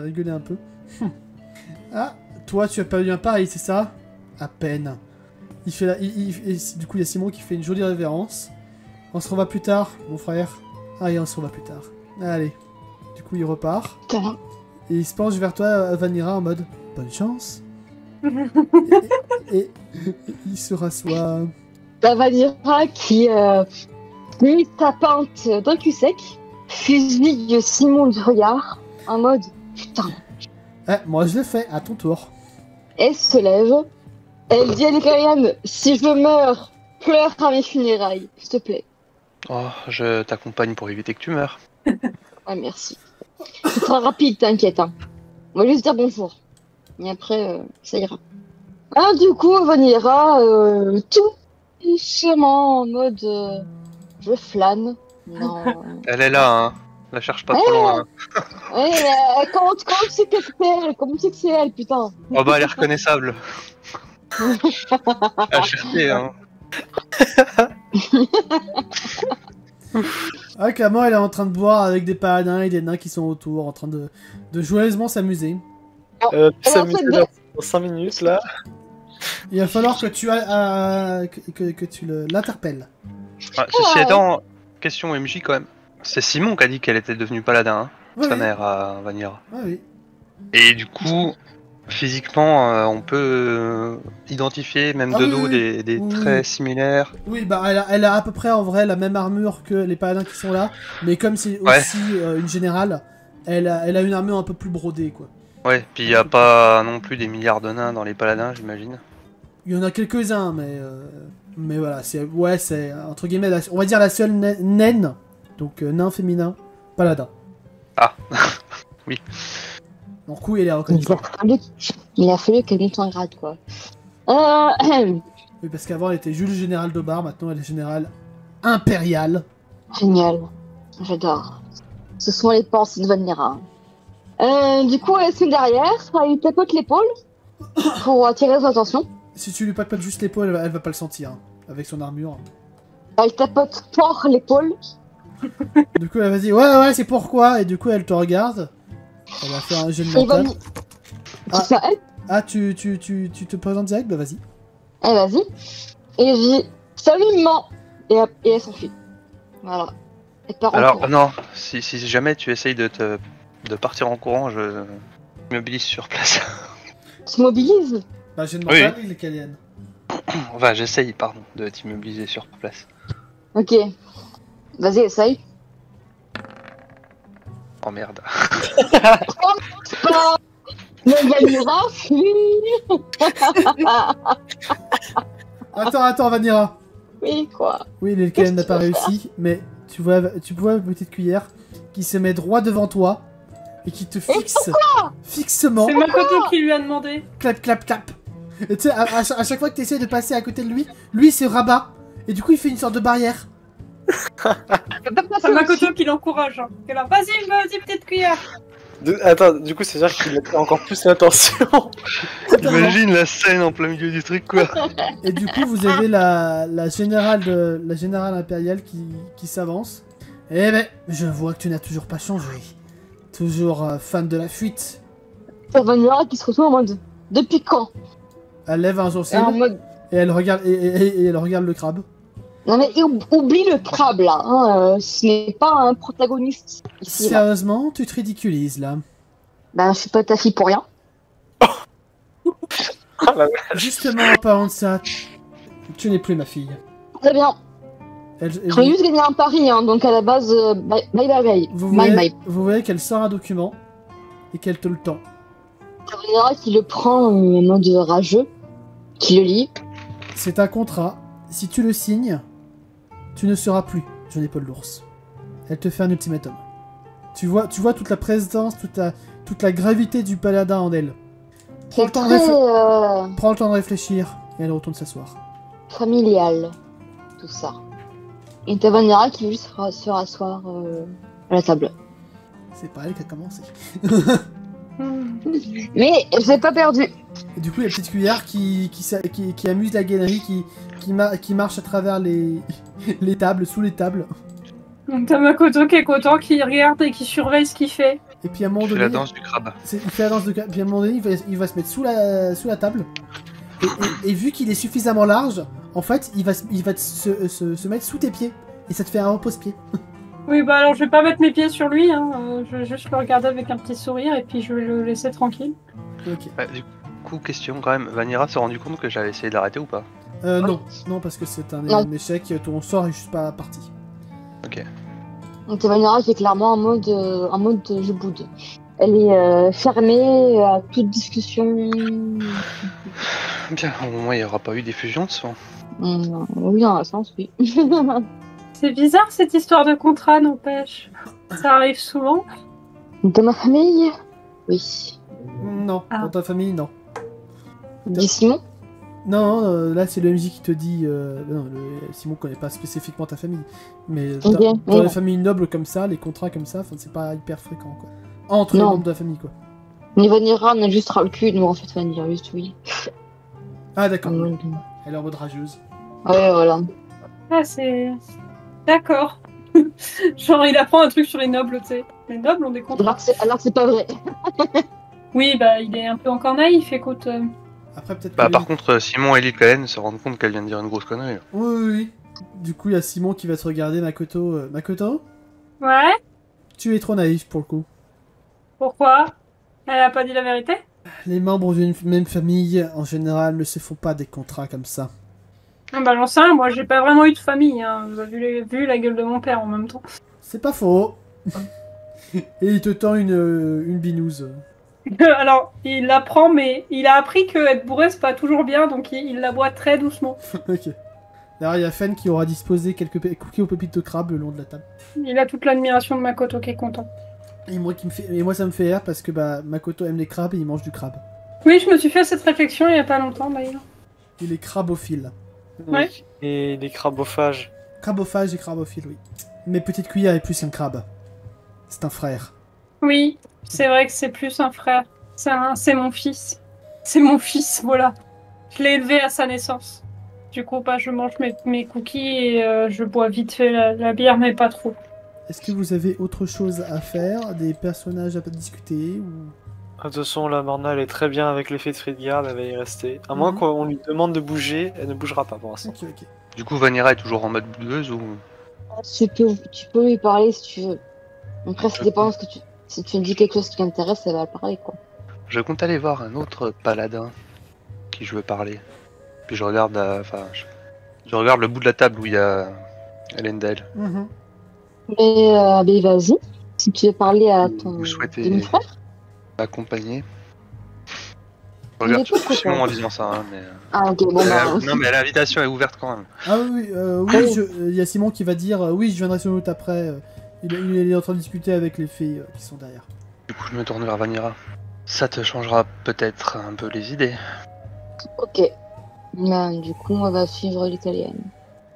B: rigoler un peu. Ah, toi, tu as pas eu un pareil, c'est ça? À peine. Du coup, il y a Simon qui fait une jolie révérence. On se revoit plus tard, mon frère. Allez, on se revoit plus tard. Allez. Du coup, il repart.
A: Putain.
B: Et il se penche vers toi, Vanira, en mode bonne chance. Et il se rassoit.
A: La Vanira qui met sa pinte d'un cul sec, fusille Simon du regard, en mode putain.
B: Moi je l'ai fait, à ton tour.
A: Elle se lève, elle dit à Nicarian, si je meurs, pleure à mes funérailles, s'il te plaît.
F: Oh, je t'accompagne pour éviter que tu meurs.
A: Ah merci. Ce sera rapide, t'inquiète. Hein. On va juste dire bonjour. Et après, ça ira. Ah, du coup, Vanira, tout doucement, en mode je flâne. Non.
F: Elle est là, hein. La cherche pas trop loin.
A: Ouais, mais comment tu sais que c'est elle? Comment tu sais que c'est elle, putain?
F: Oh bah elle est reconnaissable. À chercher, hein.
B: Clairement, elle est en train de boire avec des paladins et des nains qui sont autour, en train de joyeusement s'amuser.
C: S'amuser dans 5 minutes là.
B: Il va falloir que tu l'interpelles.
F: Ceci étant, question MJ quand même. C'est Simon qui a dit qu'elle était devenue paladin, hein, sa mère à Vanira.
B: Oui.
F: Et du coup, physiquement, on peut identifier même de dos des traits similaires.
B: Oui, bah elle a à peu près en vrai la même armure que les paladins qui sont là, mais comme c'est aussi une générale, elle a une armure un peu plus brodée, quoi.
F: Ouais, puis il n'y a pas non plus des milliards de nains dans les paladins, j'imagine.
B: Il y en a quelques-uns, mais voilà, c'est entre guillemets, on va dire la seule naine, donc nain féminin, paladin.
F: Ah, oui.
B: Donc oui, elle est reconnue.
A: Il a fallu qu'elle monte en grade, quoi.
B: Oui, parce qu'avant elle était juste générale de bar, maintenant elle est générale impériale.
A: Génial, j'adore. Ce sont les pensées de Vanira. Du coup, elle se met derrière, elle tapote l'épaule pour attirer son attention.
B: Si tu lui papotes juste l'épaule, elle va pas le sentir, hein, avec son armure.
A: Elle tapote fort l'épaule.
B: Du coup, elle va dire ouais, c'est pourquoi. Et du coup, elle te regarde. Elle va faire un jeu de mental.
A: C'est ça, elle.
B: Ah, tu te présentes direct? Bah vas-y.
A: Eh, vas-y. Et je dis salut, maman. Et elle s'enfuit. Voilà. Elle part en
F: Alors,
A: courant.
F: non, si jamais tu essayes de partir en courant, je m'mobilise sur place.
A: Tu mobilises?
B: Bah, j'ai demandé à les Caliennes.
F: Enfin, j'essaye, pardon, de t'immobiliser sur place.
A: Ok. Vas-y, essaye.
F: Oh merde.
A: Mais Vanira, fuis.
B: Attends, Vanira.
A: Oui, quoi.
B: Oui, les Caliennes n'a pas réussi, mais tu vois une petite cuillère qui se met droit devant toi et qui te fixe fixement.
D: C'est Makoto qui lui a demandé.
B: Clap, clap, clap. Et tu sais, à chaque fois que tu essaies de passer à côté de lui se rabat. Et du coup, il fait une sorte de barrière.
D: C'est Makoto qui l'encourage. Hein. Elle a vas-y, petite cuillère.
C: Attends, du coup, c'est-à-dire qu'il a encore plus l'attention.
F: Imagine la scène en plein milieu du truc, quoi.
B: Et du coup, vous avez la générale impériale qui s'avance. Eh ben, je vois que tu n'as toujours pas changé. Toujours fan de la fuite.
A: C'est Vanira qui se retrouve en mode depuis quand?
B: Elle lève un sourcil et elle regarde le crabe.
A: Non mais oublie le crabe là, hein, ce n'est pas un protagoniste ici.
B: Sérieusement, tu te ridiculises là.
A: Ben je suis pas ta fille pour rien.
B: Justement, en parlant de ça, tu n'es plus ma fille.
A: Très bien. Je vais juste gagner un pari, hein, donc à la base, bye.
B: Vous voyez qu'elle sort un document et qu'elle te le tend.
A: C'est Vanira qui le prend en mode rageux, qui le lit.
B: C'est un contrat. Si tu le signes, tu ne seras plus Johnny Paul l'ours. Elle te fait un ultimatum. Tu vois toute la présence, toute la gravité du paladin en elle. Prends le temps de réfléchir et elle retourne s'asseoir.
A: Familial, tout ça. Et t'as Vanira qui veut juste se rasseoir à la table.
B: C'est pas elle qui a commencé.
A: Mais j'ai pas perdu.
B: Et du coup, il y a la petite cuillère qui amuse la galerie, qui marche à travers les tables, sous les tables.
D: Donc t'as Makoto qui est content, qui regarde et qui surveille ce qu'il fait.
B: Et puis à un moment donné...
F: la danse du crabe.
B: Il fait la danse du crabe. Puis à un moment donné, il va se mettre sous la table. Et vu qu'il est suffisamment large, en fait, il va se mettre sous tes pieds. Et ça te fait un repose-pied.
D: Oui, bah alors je vais pas mettre mes pieds sur lui, hein. Je vais juste le regarder avec un petit sourire et puis je vais le laisser tranquille.
B: Ok.
F: Bah, du coup, question quand même, Vanira s'est rendu compte que j'avais essayé de l'arrêter ou pas?
B: Non, non, parce que c'est un
A: Non.
B: échec, ton sort est juste pas parti.
F: Ok.
A: Donc Vanilla est clairement en mode je boude. Elle est fermée à toute discussion.
F: Bien, au moins il n'y aura pas eu d'effusion de sang.
A: Oui, dans un sens, oui.
D: C'est bizarre cette histoire de contrat, n'empêche. Ça arrive souvent.
A: Dans ma famille, oui.
B: Non,
D: Ah.
B: dans ta famille, non.
A: Dis Simon.
B: Non, là c'est le MJ qui te dit. Non, Simon connaît pas spécifiquement ta famille. Mais
A: Ok,
B: dans
A: oui.
B: les familles nobles comme ça, les contrats comme ça, c'est pas hyper fréquent quoi. Entre les
A: Non.
B: membres de la famille quoi.
A: Ni Vanilla, on a juste ras le cul, nous en fait, on va dire juste oui.
B: Ah d'accord,
A: En mode-
B: elle est en mode rageuse.
A: Ouais, voilà.
D: Ah, c'est. D'accord. Genre, il apprend un truc sur les nobles, tu sais. Les nobles ont des contrats.
A: Alors que c'est pas vrai.
D: Oui, bah, il est un peu encore naïf, écoute.
B: Après peut-être
F: Bah,
B: que
F: par
B: lui-
F: contre, Simon et Lil Kalen se rendent compte qu'elle vient de dire une grosse connerie. Là.
B: Oui, oui, oui. Du coup, il y a Simon qui va te regarder, Makoto. Makoto,
D: Ouais.
B: tu es trop naïf pour le coup.
D: Pourquoi? Elle a pas dit la vérité?
B: Les membres d'une même famille, en général, ne se font pas des contrats comme ça.
D: Ah bah j'en sais rien, moi j'ai pas vraiment eu de famille, hein. Vous avez vu la gueule de mon père en même temps.
B: C'est pas faux. Et il te tend une binouse.
D: Alors, il l'apprend, mais il a appris que être bourré c'est pas toujours bien, donc il la boit très doucement.
B: Ok. D'ailleurs, il y a Fen qui aura disposé quelques cookies aux pépites de crabe le long de la table.
D: Il a toute l'admiration de Makoto qui est content.
B: Et moi, ça me fait rire parce que bah, Makoto aime les crabes et il mange du crabe.
D: Oui, je me suis fait cette réflexion il y a pas longtemps d'ailleurs.
B: Il est crabophile.
D: Ouais.
C: Et les crabophages.
B: Crabophage et crabophile, oui. Mais petite cuillère est plus qu'un crabe. C'est un frère.
D: Oui, c'est vrai que c'est plus un frère. C'est mon fils. C'est mon fils, voilà. Je l'ai élevé à sa naissance. Du coup, bah, je mange mes cookies et je bois vite fait la bière, mais pas trop.
B: Est-ce que vous avez autre chose à faire? Des personnages à discuter ou...
C: De toute façon, la Morna, elle est très bien avec l'effet de Frigard, elle va y rester. À moins qu'on lui demande de bouger, elle ne bougera pas pour l'instant.
B: Ok, ok.
F: Du coup, Vanira est toujours en mode bouleuse ou...
A: Tu peux lui parler si tu veux. Après, ça dépend ce que tu. Si tu me dis quelque chose qui l'intéresse, elle va parler, quoi.
F: Je compte aller voir un autre paladin qui je veux parler. Puis je regarde, je regarde le bout de la table où il y a Elendel.
B: Mhm.
A: Mais vas-y. Si tu veux parler à ton
F: Vous souhaitez
A: demi-frère.
F: m'accompagner? Je
A: Il
F: regarde
A: est pas
F: surtout Simon
A: content.
F: en disant ça, hein, mais...
A: Ah, ok, bon, bah.
F: Non, mais l'invitation est ouverte quand même.
B: Ah oui, oui, il y a Simon qui va dire oui, je viendrai sur route après. Il est en train de discuter avec les filles qui sont derrière.
F: Du coup, je me tourne vers Vanira. Ça te changera peut-être un peu les idées.
A: Ok. Bah, du coup, on va suivre l'italienne.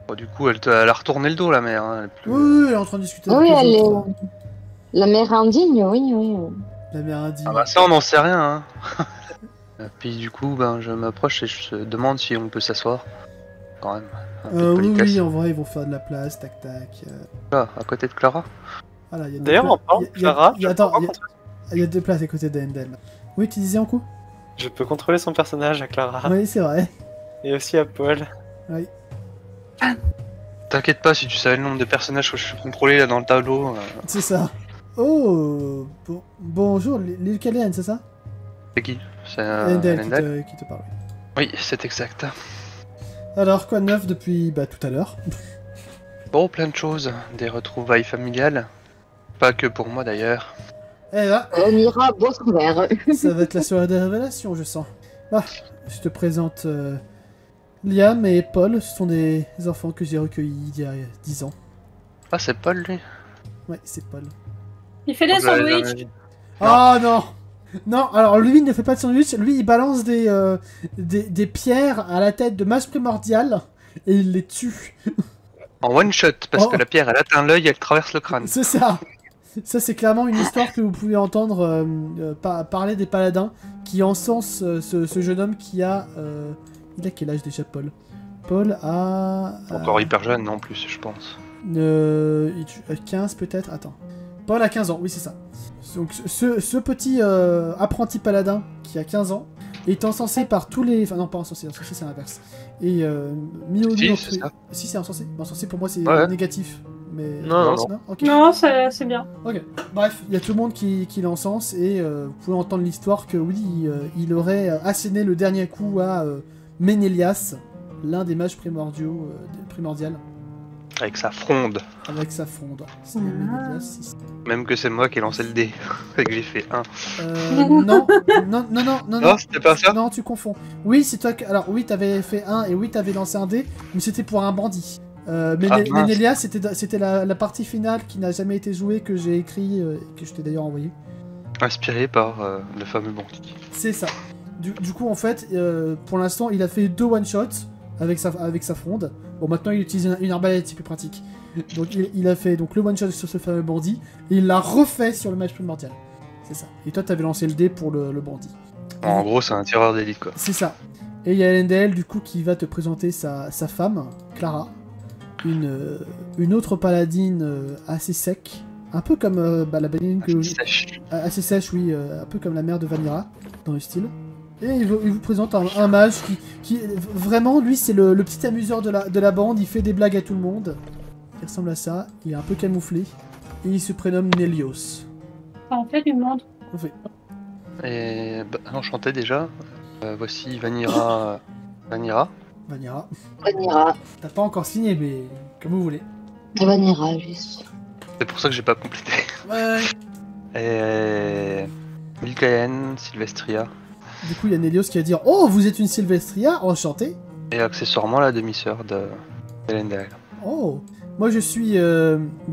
F: Bon, du coup, elle a retourné le dos, la mère. Hein, elle est plus-
B: Oui, oui, elle est en train de discuter
A: Oui,
B: avec
A: elle
B: les
A: est.
B: autres.
A: La mère indigne, oui, oui.
B: La mère indigne.
F: Ah bah ça, on n'en sait rien. Hein. Puis du coup, ben, je m'approche et je demande si on peut s'asseoir. Quand même. Un peu de
B: Oui,
F: politesse.
B: oui, en vrai, ils vont faire de la place, tac, tac.
F: Là, à côté de Clara.
B: Voilà, il y a deux
C: D'ailleurs,
B: pla-
C: en parlant de
B: il y a-
C: Clara,
B: il y a-
C: je
B: attends,
C: peux
B: il y a- il y a deux places à côté d'Endel. Oui, tu disais en coup?
C: Je peux contrôler son personnage à Clara.
B: Oui, c'est vrai.
C: Et aussi à Paul.
B: Oui.
F: T'inquiète pas, si tu savais le nombre de personnages que je suis contrôlé là dans le tableau.
B: C'est ça. Oh, bonjour, Lil Kalian, c'est ça?
F: C'est qui? C'est
B: Endel
F: Elendel
B: qui te parle.
F: Oui, c'est exact.
B: Alors, quoi de neuf depuis tout à l'heure?
F: Bon, plein de choses. Des retrouvailles familiales. Pas que pour moi d'ailleurs.
B: Eh là,
A: On ira boire son verre.
B: ça va être la soirée des révélations, je sens. Bah, je te présente Liam et Paul. Ce sont des enfants que j'ai recueillis il y a 10 ans.
F: Ah, c'est Paul lui?
B: Ouais, c'est Paul.
D: Il fait des
F: Oh, bah,
D: sandwichs.
B: Ah non! Non, alors lui il ne fait pas de sandwich, lui il balance des pierres à la tête de masse primordiale et il les tue.
F: En one shot, parce
B: Oh.
F: que la pierre elle atteint l'œil, elle traverse le crâne.
B: C'est ça! Ça c'est clairement une histoire que vous pouvez entendre parler des paladins qui encensent ce jeune homme qui a... il a quel âge déjà Paul? Paul a...
F: Encore hyper jeune en plus, je pense.
B: 15 peut-être? Attends. Paul a 15 ans, oui c'est ça. Donc ce petit apprenti paladin qui a 15 ans est encensé par tous les... Enfin non, pas encensé c'est l'inverse. Et mis au
F: Si,
B: nu
F: c'est ça.
B: Si c'est encensé. Encensé pour moi c'est
F: Ouais.
B: négatif. Mais...
C: Non,
F: non.
B: Ok.
D: Non, c'est bien.
B: Ok. Bref, il y a tout le monde qui l'encense et vous pouvez entendre l'histoire que oui, il aurait asséné le dernier coup à Ménélias, l'un des mages primordial,
F: Avec sa fronde.
B: avec sa fronde. C'est Ménélias ici.
F: Même que c'est moi qui ai lancé le dé. Et que j'ai fait 1.
B: Non,
F: Non, c'était pas ça.
B: Non, tu confonds. Oui, c'est toi. Alors, oui, t'avais fait 1 et oui, t'avais lancé un dé, mais c'était pour un bandit.
F: mince.
B: Ménélias, c'était la partie finale qui n'a jamais été jouée, que j'ai écrit, et que je t'ai d'ailleurs envoyé.
F: Inspiré par le fameux bandit.
B: C'est ça. Du coup, en fait, pour l'instant, il a fait 2 one-shots avec sa fronde. Bon, maintenant, il utilise une arbalète, c'est plus pratique. Donc, il a fait donc, le one-shot sur ce fameux bandit, et il l'a refait sur le match primordial. C'est ça. Et toi, t'avais lancé le dé pour le bandit.
F: En gros, c'est un tireur d'élite, quoi.
B: C'est ça. Et il y a Elendel, du coup, qui va te présenter sa femme, Clara. Une autre paladine assez sec. Un peu comme la paladine que... Assez sèche, oui. Un peu comme la mère de Vanira, dans le style. Et il vous présente un mage qui vraiment, lui, c'est le petit amuseur de la bande. Il fait des blagues à tout le monde. Il ressemble à ça. Il est un peu camouflé. Et il se prénomme Nélios.
D: En fait, du monde.
B: Oui.
F: Et enchanté déjà. Voici Vanira.
B: Vanira.
A: Vanira.
B: T'as pas encore signé, mais comme vous voulez.
A: Vanira, juste.
F: C'est pour ça que j'ai pas complété.
B: Ouais.
F: Et Milkaen, Sylvestria.
B: Du coup, il y a Nélios qui va dire « Oh, vous êtes une Sylvestria, enchanté !»
F: Et accessoirement la demi-sœur de Elendel.
B: Oh, moi je suis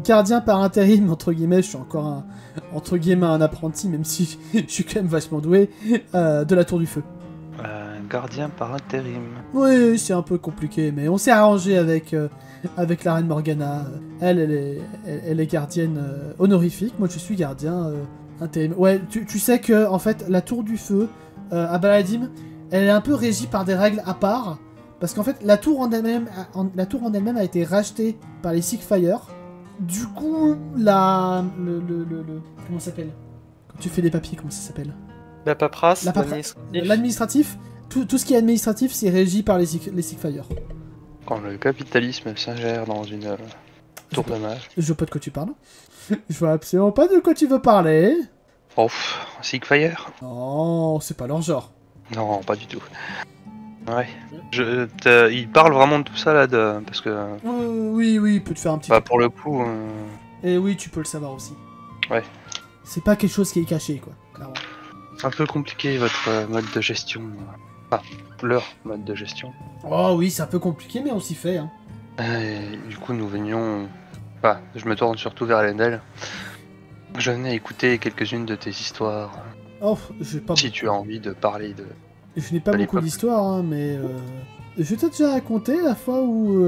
B: gardien par intérim, entre guillemets, je suis encore entre guillemets un apprenti, même si je suis quand même vachement doué, de la Tour du Feu.
F: Gardien par intérim.
B: Oui, c'est un peu compliqué, mais on s'est arrangé avec la reine Morgana. Elle est gardienne honorifique, moi je suis gardien intérim. Ouais, tu sais que, en fait, la Tour du Feu, à Baladim, elle est un peu régie par des règles à part. Parce qu'en fait, la tour en elle-même a été rachetée par les Sigfire. Du coup, comment ça s'appelle? Quand tu fais des papiers, comment ça s'appelle?
C: La paperasse,
B: l'administratif. Tout ce qui est administratif, c'est régi par les Sigfire.
F: Quand le capitalisme s'ingère dans une tour de mage.
B: Je vois pas de quoi tu parles. Je vois absolument pas de quoi tu veux parler.
F: Oh, Sigfire?
B: Non, c'est pas leur genre.
F: Non, pas du tout. Ouais. Il parle vraiment de tout ça là, parce que.
B: Oui, il peut te faire un petit.
F: Bah pour le coup.
B: Et oui, tu peux le savoir aussi.
F: Ouais.
B: C'est pas quelque chose qui est caché, quoi. Clairement.
F: C'est un peu compliqué votre mode de gestion. Enfin, leur mode de gestion.
B: Oh oui, c'est un peu compliqué, mais on s'y fait. Hein.
F: Et du coup, nous venions. Enfin, je me tourne surtout vers Elendel. Je venais écouter quelques-unes de tes histoires.
B: Oh, j'ai pas.
F: Si tu as envie de parler de.
B: Je n'ai pas beaucoup d'histoires, hein, mais je t'ai déjà raconté la fois où.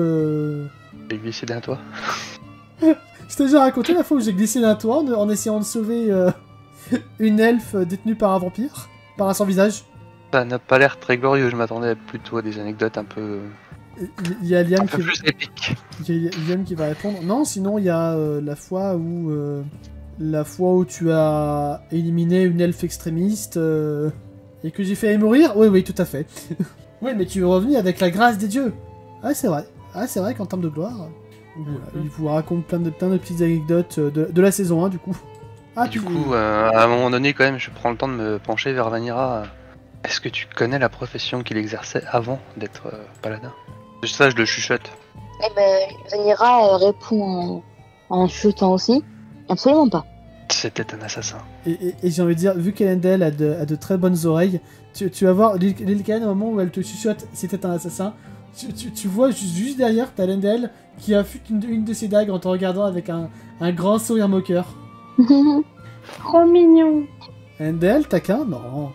F: J'ai glissé d'un toit.
B: Je t'ai déjà raconté la fois où j'ai glissé d'un toit en essayant de sauver une elfe détenue par un vampire, par un sans-visage.
F: Ça n'a pas l'air très glorieux, je m'attendais plutôt à des anecdotes un peu.
B: Il y a Liam
F: plus épique.
B: Il y a Liam qui va répondre. Non, sinon il y a la fois où tu as éliminé une elfe extrémiste et que j'ai fait mourir. Oui, tout à fait. Oui, mais tu es revenu avec la grâce des dieux. Ah, c'est vrai. Ah, c'est vrai qu'en termes de gloire, voilà, il vous raconte plein de petites anecdotes de la saison 1, du coup. Ah,
F: du coup, à un moment donné, quand même, je prends le temps de me pencher vers Vanira. Est-ce que tu connais la profession qu'il exerçait avant d'être paladin? Ça, je le chuchote.
A: Eh ben, Vanira répond en chuchotant aussi. Absolument pas.
F: C'était un assassin.
B: Et j'ai envie de dire, vu qu'Elendel a de très bonnes oreilles, tu vas voir Lilkane au moment où elle te chuchote c'était un assassin. Tu vois juste derrière, t'as Elendel qui affûte une de ses dagues en te regardant avec un grand sourire moqueur.
D: Trop mignon.
B: Elendel, taquin? Non.
F: Non,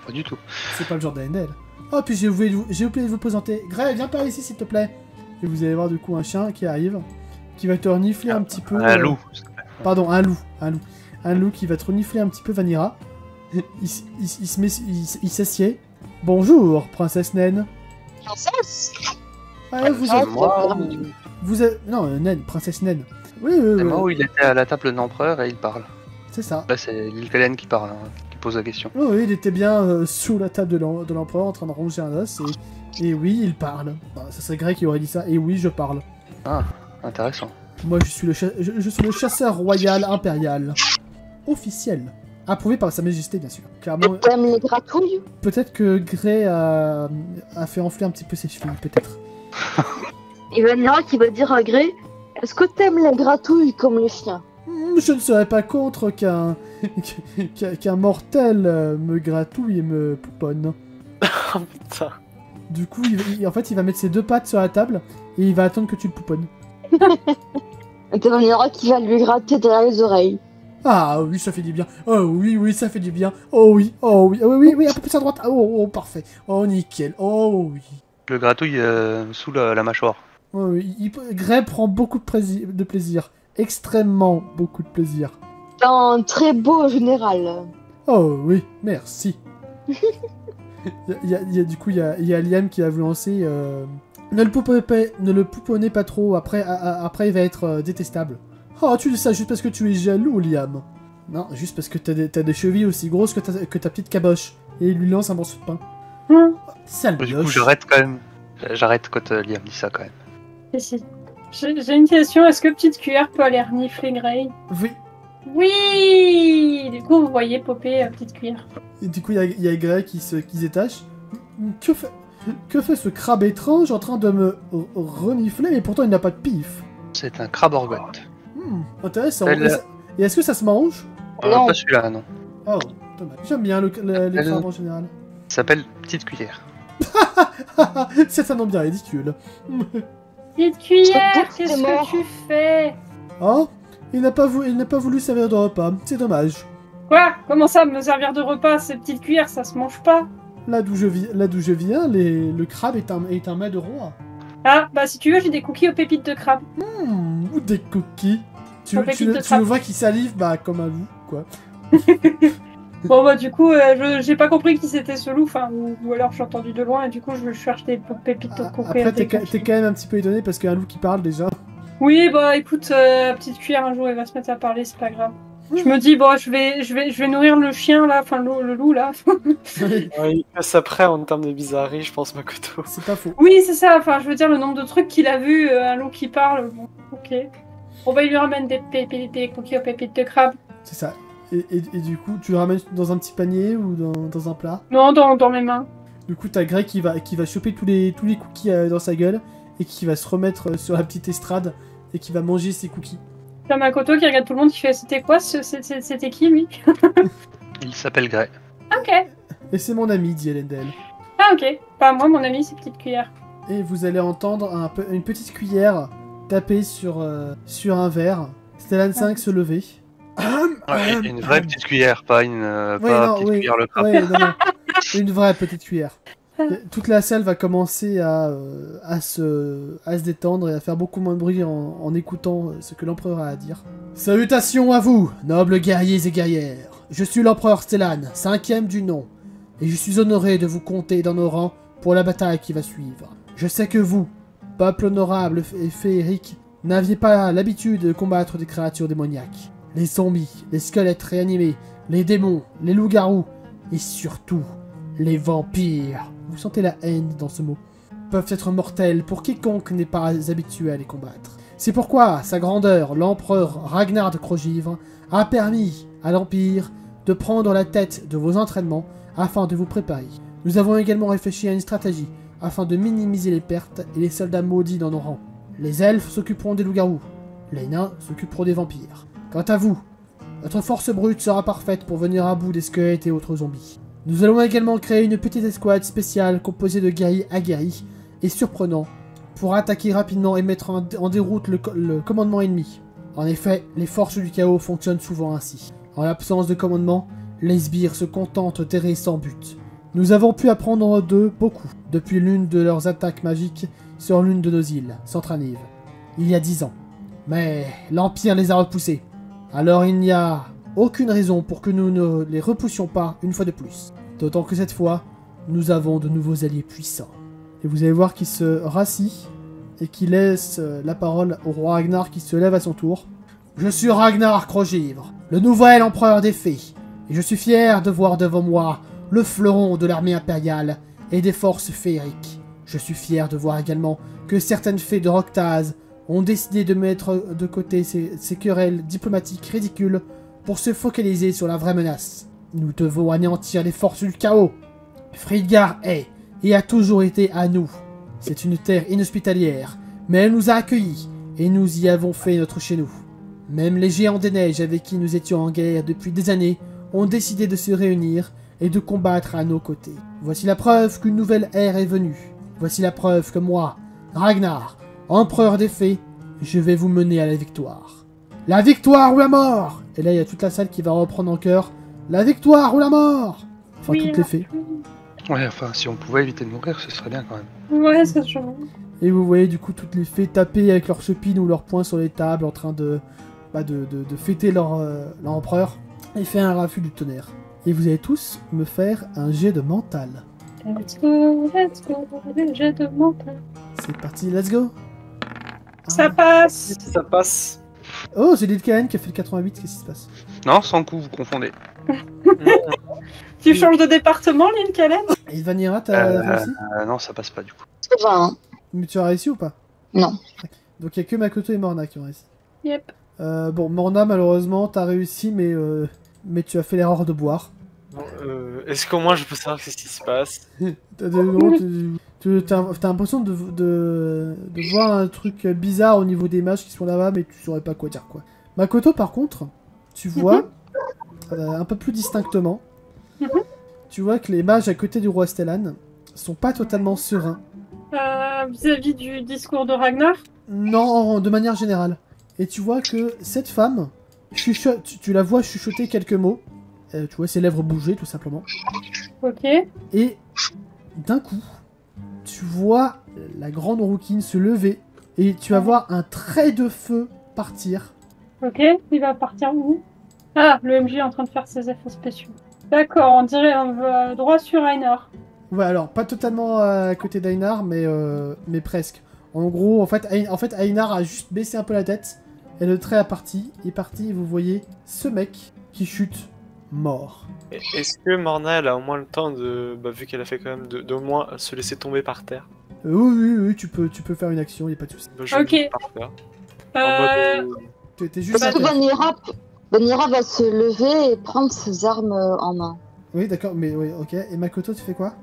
F: pas du tout.
B: C'est pas le genre d'Elendel. Oh, puis j'ai oublié de vous présenter. Grey, viens par ici s'il te plaît. Et vous allez voir du coup un chien qui arrive, qui va te renifler un petit peu.
F: Un loup.
B: Pardon, un loup. Un loup qui va te renifler un petit peu Vanira. Il s'assied. Bonjour, princesse naine.
A: Princesse?
B: Ouais, vous êtes... Non, naine, princesse naine. Oui,
F: c'est moi où il était à la table de l'empereur et il parle.
B: C'est ça.
F: Là, c'est Lilkalen qui parle, hein, qui pose la question.
B: Oui, il était bien sous la table de l'empereur en train de ronger un os. Et oui, il parle. Bah, ça serait Grey qui aurait dit ça. Et oui, je parle.
F: Ah, intéressant.
B: Moi, je suis le chasseur royal impérial. Officiel. Approuvé par Sa Majesté, bien sûr. Car moi,
A: T'aimes les gratouilles?
B: peut-être que Gray a fait enfler un petit peu ses chevilles, peut-être.
A: Il va y en avoir qui va dire à Grey, est-ce que t'aimes les gratouilles comme les chiens?
B: Je ne serais pas contre qu'un qu'un mortel me gratouille et me pouponne.
C: Oh putain.
B: Du coup, en fait, il va mettre ses 2 pattes sur la table et il va attendre que tu le pouponnes.
A: Et t'en aura qui va lui gratter derrière les oreilles.
B: Ah oui, ça fait du bien. Oh oui, oui, ça fait du bien. Oh oui, oh oui, oh oui, oui, un peu plus à droite. Oh, parfait. Oh, nickel. Oh oui.
F: Le gratouille sous la mâchoire.
B: Oh, oui. Gray prend beaucoup de plaisir. Extrêmement beaucoup de plaisir.
A: C'est un très beau général.
B: Oh oui, merci. Du coup, il y a Liam qui a voulu lancer. Ne le pouponnez pas trop, après il va être détestable. Oh, tu dis ça juste parce que tu es jaloux, Liam. Non, juste parce que t'as des chevilles aussi grosses que ta petite caboche. Et il lui lance un morceau de pain. Sale
F: Du coup,
B: bioche.
F: j'arrête quand même. J'arrête quand Liam dit ça quand même.
D: Si. J'ai une question, est-ce que Petite Cuillère peut aller renifler Grey?
B: Oui.
D: Oui. Du coup, vous voyez popper Petite Cuillère.
B: Et du coup, il y a Grey qui se détache. Que fait ce crabe étrange en train de me renifler et pourtant il n'a pas de pif?
F: C'est un crabe orgote.
B: Intéressant.
F: Elle-
B: Et est-ce que ça se mange?
A: Non.
F: Pas celui-là, non.
B: Oh, dommage. J'aime bien les crabes en général.
F: Il s'appelle Petite Cuillère.
B: C'est un nom bien ridicule.
D: Petite Cuillère,
A: Je te dis que
D: qu'est-ce
A: c'est mort.
D: que tu fais?
B: Oh, il n'a pas voulu servir de repas. C'est dommage.
D: Quoi? Comment ça, me servir de repas? Ces petites cuillères, ça se mange pas.
B: Là d'où je viens, le crabe est un mets de roi.
D: Ah, bah si tu veux, j'ai des cookies aux pépites de crabe.
B: Ou des cookies. Tu
D: Aux pépites de
B: le
D: crabe.
B: vois qui salive, bah comme un loup, quoi.
D: Bon bah du coup, j'ai pas compris qui c'était ce loup, enfin, ou alors j'ai entendu de loin et du coup je cherche des pépites de cookies.
B: Après,
D: des
B: t'es
D: cookies.
B: quand même un petit peu étonné parce qu'il y a un loup qui parle déjà.
D: Oui, bah écoute, petite cuillère, un jour il va se mettre à parler, c'est pas grave. Je me dis, bon, je vais nourrir le chien là, enfin le loup là.
B: Ouais,
C: Ouais, il passe après en termes de bizarrerie, je pense, Makoto.
B: c'est pas faux.
D: Oui, c'est ça, enfin je veux dire le nombre de trucs qu'il a vu, un loup qui parle, bon, ok. Bon bah il lui ramène des cookies aux pépites de crabe.
B: C'est ça. Et du coup, tu le ramènes dans un petit panier ou dans un plat.
D: Non, dans mes mains.
B: Du coup, t'as Greg qui va choper tous les cookies dans sa gueule et qui va se remettre sur la petite estrade et qui va manger ses cookies.
D: T'as Makoto qui regarde tout le monde qui fait, c'était quoi, c'était qui lui?
F: Il s'appelle Grey.
D: Ok.
B: Et c'est mon ami, dit Elendel.
D: Ah ok. Bah moi mon ami c'est petite cuillère.
B: Et vous allez entendre une petite cuillère taper sur un verre. Stellan 5 se lever.
F: Ouais, une vraie petite cuillère, pas une petite cuillère le crabe.
B: Ouais, non. Une vraie petite cuillère. Toute la salle va commencer à se détendre et à faire beaucoup moins de bruit en écoutant ce que l'empereur a à dire. Salutations à vous, nobles guerriers et guerrières. Je suis l'empereur Stellan, 5e du nom, et je suis honoré de vous compter dans nos rangs pour la bataille qui va suivre. Je sais que vous, peuple honorable et féerique, n'aviez pas l'habitude de combattre des créatures démoniaques. Les zombies, les squelettes réanimés, les démons, les loups-garous, et surtout, les vampires. Vous sentez la haine dans ce mot. Peuvent être mortels pour quiconque n'est pas habitué à les combattre. C'est pourquoi sa grandeur, l'empereur Ragnar de Crogivre, a permis à l'Empire de prendre la tête de vos entraînements afin de vous préparer. Nous avons également réfléchi à une stratégie afin de minimiser les pertes et les soldats maudits dans nos rangs. Les elfes s'occuperont des loups-garous, les nains s'occuperont des vampires. Quant à vous, votre force brute sera parfaite pour venir à bout des squelettes et autres zombies. Nous allons également créer une petite escouade spéciale composée de guerriers aguerris et surprenants pour attaquer rapidement et mettre en déroute le commandement ennemi. En effet, les forces du chaos fonctionnent souvent ainsi. En l'absence de commandement, les sbires se contentent d'errer sans but. Nous avons pu apprendre d'eux beaucoup depuis l'une de leurs attaques magiques sur l'une de nos îles, Centranive, il y a 10 ans. Mais l'Empire les a repoussés. Alors il n'y a aucune raison pour que nous ne les repoussions pas une fois de plus. D'autant que cette fois, nous avons de nouveaux alliés puissants. Et vous allez voir qu'il se rassit et qu'il laisse la parole au roi Ragnar qui se lève à son tour. Je suis Ragnar Crogivre, le nouvel empereur des fées, et je suis fier de voir devant moi le fleuron de l'armée impériale et des forces féeriques. Je suis fier de voir également que certaines fées de Roctaz ont décidé de mettre de côté ces querelles diplomatiques ridicules pour se focaliser sur la vraie menace. Nous devons anéantir les forces du chaos. Friggar est et a toujours été à nous. C'est une terre inhospitalière, mais elle nous a accueillis et nous y avons fait notre chez nous. Même les géants des neiges avec qui nous étions en guerre depuis des années ont décidé de se réunir et de combattre à nos côtés. Voici la preuve qu'une nouvelle ère est venue. Voici la preuve que moi, Ragnar, empereur des fées, je vais vous mener à la victoire. La victoire ou la mort! Et là, il y a toute la salle qui va reprendre en chœur. La victoire ou la mort! Enfin,
D: Oui,
B: toutes les fées.
F: Ouais, enfin, si on pouvait éviter de mourir, ce serait bien quand même.
D: Ouais, c'est sûr.
B: Et vous voyez du coup toutes les fées taper avec leurs chepines ou leurs poings sur les tables en train de fêter leur empereur. Et faire un raffut du tonnerre. Et vous allez tous me faire un jet de mental.
D: Let's go, j'ai de mental.
B: C'est parti, let's go!
D: Ça passe.
C: Ça passe.
B: Oh, j'ai Lilkaen qui a fait le 88, qu'est-ce qui se passe?
F: Non, sans coup, vous confondez.
D: Tu changes de département, Lynn Callen?
B: Et Vanira, t'as réussi?
F: Non, ça passe pas du coup.
A: C'est 20, hein.
B: Mais tu as réussi ou pas?
A: Non.
B: Donc il y a que Makoto et Morna qui ont réussi.
D: Yep.
B: Bon, Morna, malheureusement, t'as réussi, mais tu as fait l'erreur de boire.
C: Bon, est-ce qu'au moins je peux savoir ce qui se passe?
B: T'as l'impression de voir un truc bizarre au niveau des mages qui sont là-bas, mais tu saurais pas quoi dire, quoi. Makoto, par contre, tu vois, un peu plus distinctement, tu vois que les mages à côté du roi Stellan sont pas totalement sereins.
D: Vis-à-vis du discours de Ragnar?
B: Non, de manière générale. Et tu vois que cette femme chuchote, tu la vois chuchoter quelques mots. Tu vois ses lèvres bouger, tout simplement.
D: Ok.
B: Et d'un coup, tu vois la grande rouquine se lever et tu vas voir un trait de feu partir.
D: Ok, il va partir où? Ah, le MJ est en train de faire ses effets spéciaux. D'accord, on dirait on va droit sur Einar.
B: Ouais, alors pas totalement à côté d'Einar, mais presque. En gros, en fait, Einar a juste baissé un peu la tête et le trait est parti et vous voyez ce mec qui chute mort.
C: Est-ce que Morna elle a au moins le temps de, vu qu'elle a fait quand même, d'au moins se laisser tomber par terre?
B: Oui, tu peux faire une action, y a pas de souci.
C: Je
D: Ok.
C: me par terre. En mode,
B: T'es juste à
A: Parce que
B: terre.
A: Vanira va se lever et prendre ses armes en main.
B: Oui, d'accord, mais oui, ok. Et Makoto, tu fais quoi?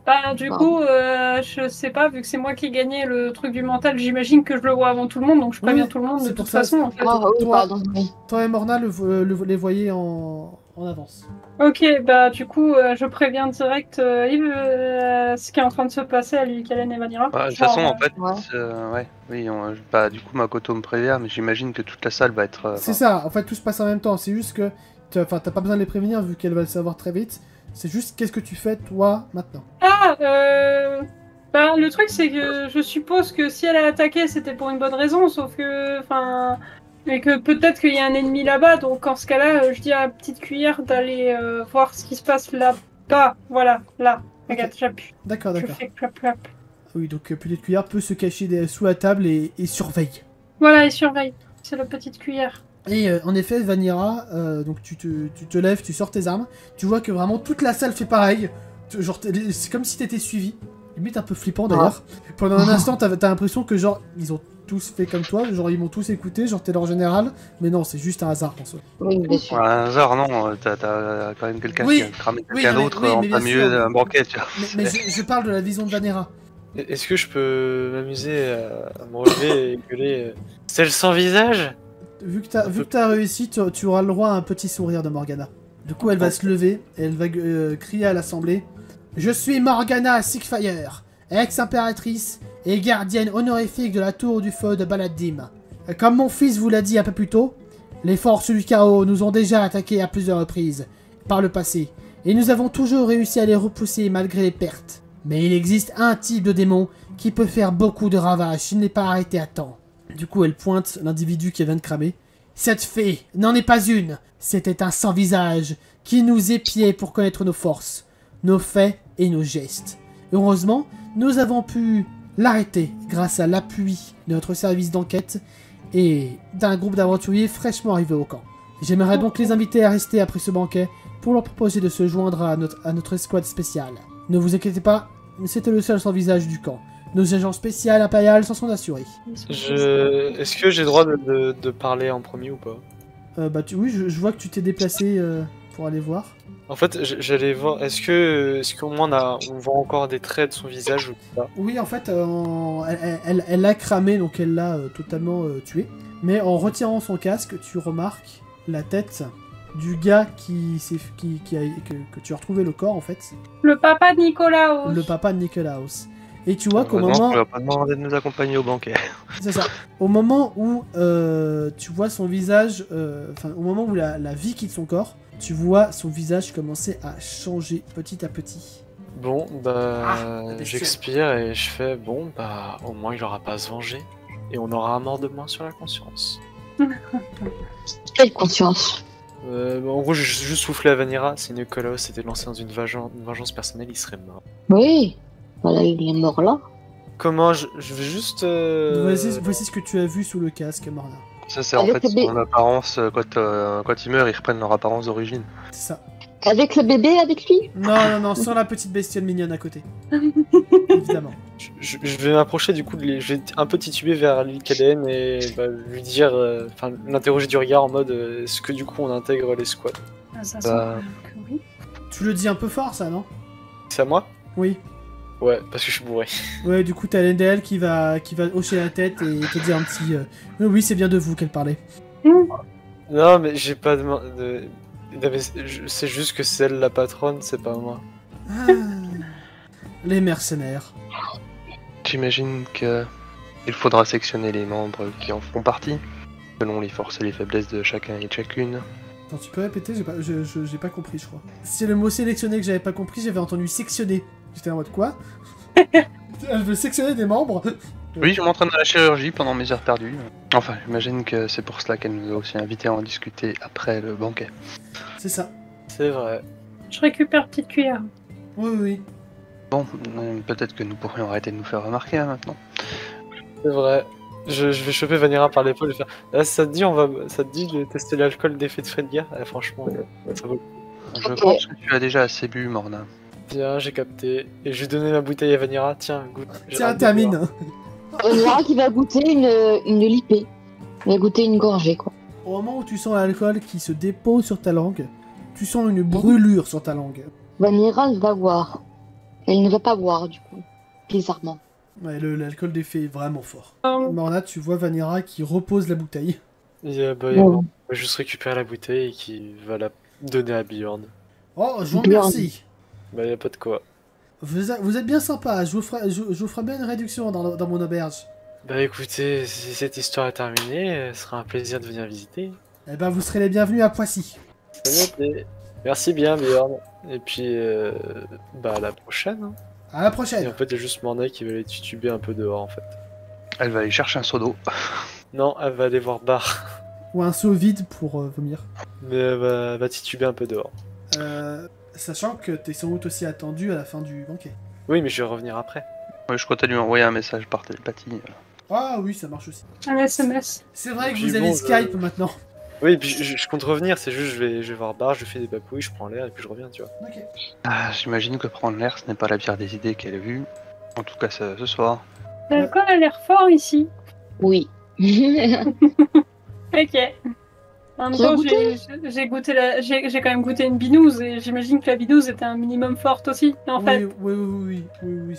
D: Bah, du coup, je sais pas, vu que c'est moi qui ai gagné le truc du mental, j'imagine que je le vois avant tout le monde, donc je préviens
B: Oui,
D: tout le monde
B: c'est
D: de
B: pour
D: toute
B: ça,
D: façon. En fait.
A: Ah oui,
B: Toi-
A: pardon, oui.
B: Toi et Morna les voyez en avance.
D: Ok, bah du coup, je préviens direct Yves ce qui est en train de se passer à Lily Callen et Vanira.
F: De toute façon, en fait,
A: ouais.
F: oui, du coup, Makoto me prévient, mais j'imagine que toute la salle va être.
B: C'est ça, en fait tout se passe en même temps, c'est juste que t'as pas besoin de les prévenir vu qu'elle va le savoir très vite. C'est juste qu'est-ce que tu fais toi maintenant.
D: Ah, bah le truc c'est que je suppose que si elle a attaqué, c'était pour une bonne raison, sauf que, enfin, et que peut-être qu'il y a un ennemi là-bas, donc en ce cas-là, je dis à la petite cuillère d'aller voir ce qui se passe là-bas, voilà, là. Regarde, j'appuie.
B: D'accord.
D: Je fais clap clap.
B: Oui, donc Petite Cuillère peut se cacher sous la table et surveille.
D: Voilà, il surveille. C'est la petite cuillère.
B: Et en effet, Vanira, donc tu te lèves, tu sors tes armes, tu vois que vraiment toute la salle fait pareil. Genre, c'est comme si t'étais suivi. Limite un peu flippant d'ailleurs. Pendant un instant, t'as l'impression que genre, ils ont tous fait comme toi, genre ils m'ont tous écouté, genre t'es leur général. Mais non, c'est juste un hasard en soi.
A: Oui, bien sûr.
F: Un hasard, non, t'as quand même quelqu'un
B: Oui,
F: qui a cramé
B: oui,
F: quelqu'un
B: non, mais-
F: d'autre
B: oui,
F: en
B: mais
F: plein
B: bien
F: milieu
B: sûr.
F: d'un banquet, tu vois.
B: Mais je parle de la vision de Vanira.
C: Est-ce que je peux m'amuser à me relever et gueuler c'est le sans visage?
B: Vu que t'as réussi, tu auras le droit à un petit sourire de Morgana. Du coup, elle va se lever et elle va crier à l'assemblée. Je suis Morgana Sigfire, ex-impératrice et gardienne honorifique de la tour du feu de Baladim. Comme mon fils vous l'a dit un peu plus tôt, les forces du chaos nous ont déjà attaqués à plusieurs reprises par le passé, et nous avons toujours réussi à les repousser malgré les pertes. Mais il existe un type de démon qui peut faire beaucoup de ravages s'il n'est pas arrêté à temps. Du coup, elle pointe l'individu qui vient de cramer. Cette fée n'en est pas une. C'était un sans-visage qui nous épiait pour connaître nos forces, nos faits et nos gestes. Heureusement, nous avons pu l'arrêter grâce à l'appui de notre service d'enquête et d'un groupe d'aventuriers fraîchement arrivés au camp. J'aimerais donc les inviter à rester après ce banquet pour leur proposer de se joindre à notre escouade spéciale. Ne vous inquiétez pas, c'était le seul sans-visage du camp. Nos agents spéciaux impériales s'en sont assurés.
C: Est-ce que j'ai le droit de parler en premier ou pas?
B: Bah oui, je vois que tu t'es déplacé pour aller voir.
C: En fait, j'allais voir. Est-ce qu'au moins on voit encore des traits de son visage ou pas?
B: Oui, en fait, elle l'a cramé, donc elle l'a totalement tué. Mais en retirant son casque, tu remarques la tête du gars que tu as retrouvé le corps, en fait.
D: Le papa de Nicolas.
B: Le papa de Nikolaos. Et tu vois qu'au
F: Heureusement
B: moment...
F: qu'on va pas demander de nous accompagner au banquet.
B: C'est ça. Au moment où tu vois son visage... Enfin, au moment où la vie quitte son corps, tu vois son visage commencer à changer petit à petit.
C: Bon, bah,
B: bestiole.
C: j'expire et je fais bon, bah, au moins il aura pas à se venger et on aura un mort de moins sur la conscience.
A: Quelle conscience.
C: En gros, j'ai juste soufflé à Vanira. Si Nicolas s'était lancé dans une vengeance personnelle, il serait mort.
A: Oui. Voilà, il est mort là.
C: Comment je vais juste.
B: Voici ce que tu as vu sous le casque, Morna.
F: Ça, c'est en
A: Avec
F: fait
A: le
F: son apparence. Quand ils meurent, ils reprennent leur apparence d'origine.
B: C'est ça.
A: Avec le bébé avec lui.
B: Non, sans la petite bestiole mignonne à côté. Évidemment.
C: Je vais m'approcher du coup, je vais un peu tituber vers l'île KDN et bah, lui dire, enfin l'interroger du regard en mode est-ce que du coup on intègre les squats?
D: Ah, ça
F: Bah.
D: semble que oui.
B: Tu le dis un peu fort, ça, non?
C: C'est à moi?
B: Oui.
C: Ouais, parce que je suis bourré.
B: Ouais, du coup, t'as l'NDL qui va hocher la tête et te dire un petit... Oui, c'est bien de vous qu'elle parlait.
C: Non, mais j'ai pas c'est juste que c'est elle la patronne, c'est pas moi.
B: Ah, les mercenaires.
F: J'imagine que il faudra sectionner les membres qui en font partie, selon les forces et les faiblesses de chacun et de chacune.
B: Attends, tu peux répéter? J'ai pas compris, je crois. C'est le mot sélectionné que j'avais pas compris, j'avais entendu sectionner. J'étais en mode quoi? Elle veut sectionner des membres?
F: Oui, je m'entraîne à la chirurgie pendant mes heures perdues. Enfin, j'imagine que c'est pour cela qu'elle nous a aussi invités à en discuter après le banquet.
B: C'est ça.
C: C'est vrai.
D: Je récupère petite cuillère.
B: Oui.
F: Bon, peut-être que nous pourrions arrêter de nous faire remarquer maintenant.
C: C'est vrai. Je vais choper Vanira par l'épaule et faire. Ah, ça te dit de tester l'alcool d'effet de Fredgar? Franchement, ça vaut.
F: Je
A: Ok.
F: pense que tu as déjà assez bu, Morna.
C: Bien, j'ai capté. Et je vais donner ma bouteille à Vanira. Tiens, goûte. J'ai
B: Tiens,
C: hâte de
B: termine.
C: voir.
A: On verra qui va goûter une lipée. Il va goûter une gorgée, quoi.
B: Au moment où tu sens l'alcool qui se dépose sur ta langue, tu sens une brûlure sur ta langue.
A: Vanira va boire. Elle ne va pas boire, du coup. Bizarrement.
B: Ouais, l'alcool d'effet est vraiment fort. Morna, tu vois Vanira qui repose la bouteille.
C: Et bah,
A: Bon.
C: on va juste récupérer la bouteille et qui va la donner à Bjorn.
B: Oh, je vous
A: Bien.
B: remercie.
C: Bah, y a pas de quoi.
B: Vous êtes bien sympa, je vous ferai bien une réduction dans mon auberge.
C: Bah écoutez, si cette histoire est terminée, ce sera un plaisir de venir visiter.
B: Eh ben, vous serez les bienvenus à Poissy.
C: C'est noté. Merci bien, Bjorn. Et puis, bah à la prochaine. Hein.
B: À la
C: Et
B: prochaine.
C: en fait, il y a juste Morna qui va aller tutuber un peu dehors, en fait.
F: Elle va aller chercher un seau d'eau.
C: Non, elle va aller voir Bar.
B: Ou un seau vide pour vomir.
C: Mais elle va tituber un peu dehors.
B: Sachant que t'es sans doute aussi attendu à la fin du banquet.
C: Oui, mais je vais revenir après.
F: Ouais, je crois que t'as lui envoyer un message par télépathie.
B: Ah oui, ça marche aussi.
D: Un SMS.
B: C'est vrai que
C: Puis
B: vous avez
C: bon,
B: Skype maintenant.
C: Oui, et puis je compte revenir, c'est juste je vais voir Bar, je fais des papouilles, je prends l'air et puis je reviens, tu vois.
B: Ok.
F: Ah, j'imagine que prendre l'air, ce n'est pas la pire des idées qu'elle a vues. En tout cas, ce soir.
D: L'alcool a l'air fort ici.
A: Oui.
D: Ok. En même
A: Tu as
D: temps,
A: goûté
D: j'ai quand même goûté une binouse et j'imagine que la binouse était un minimum forte aussi, en fait.
B: Oui.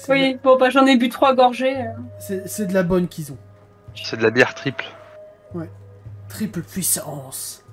D: Oui, bon bah j'en ai bu 3 gorgées.
B: C'est de la bonne qu'ils ont.
F: C'est de la bière triple.
B: Triple puissance.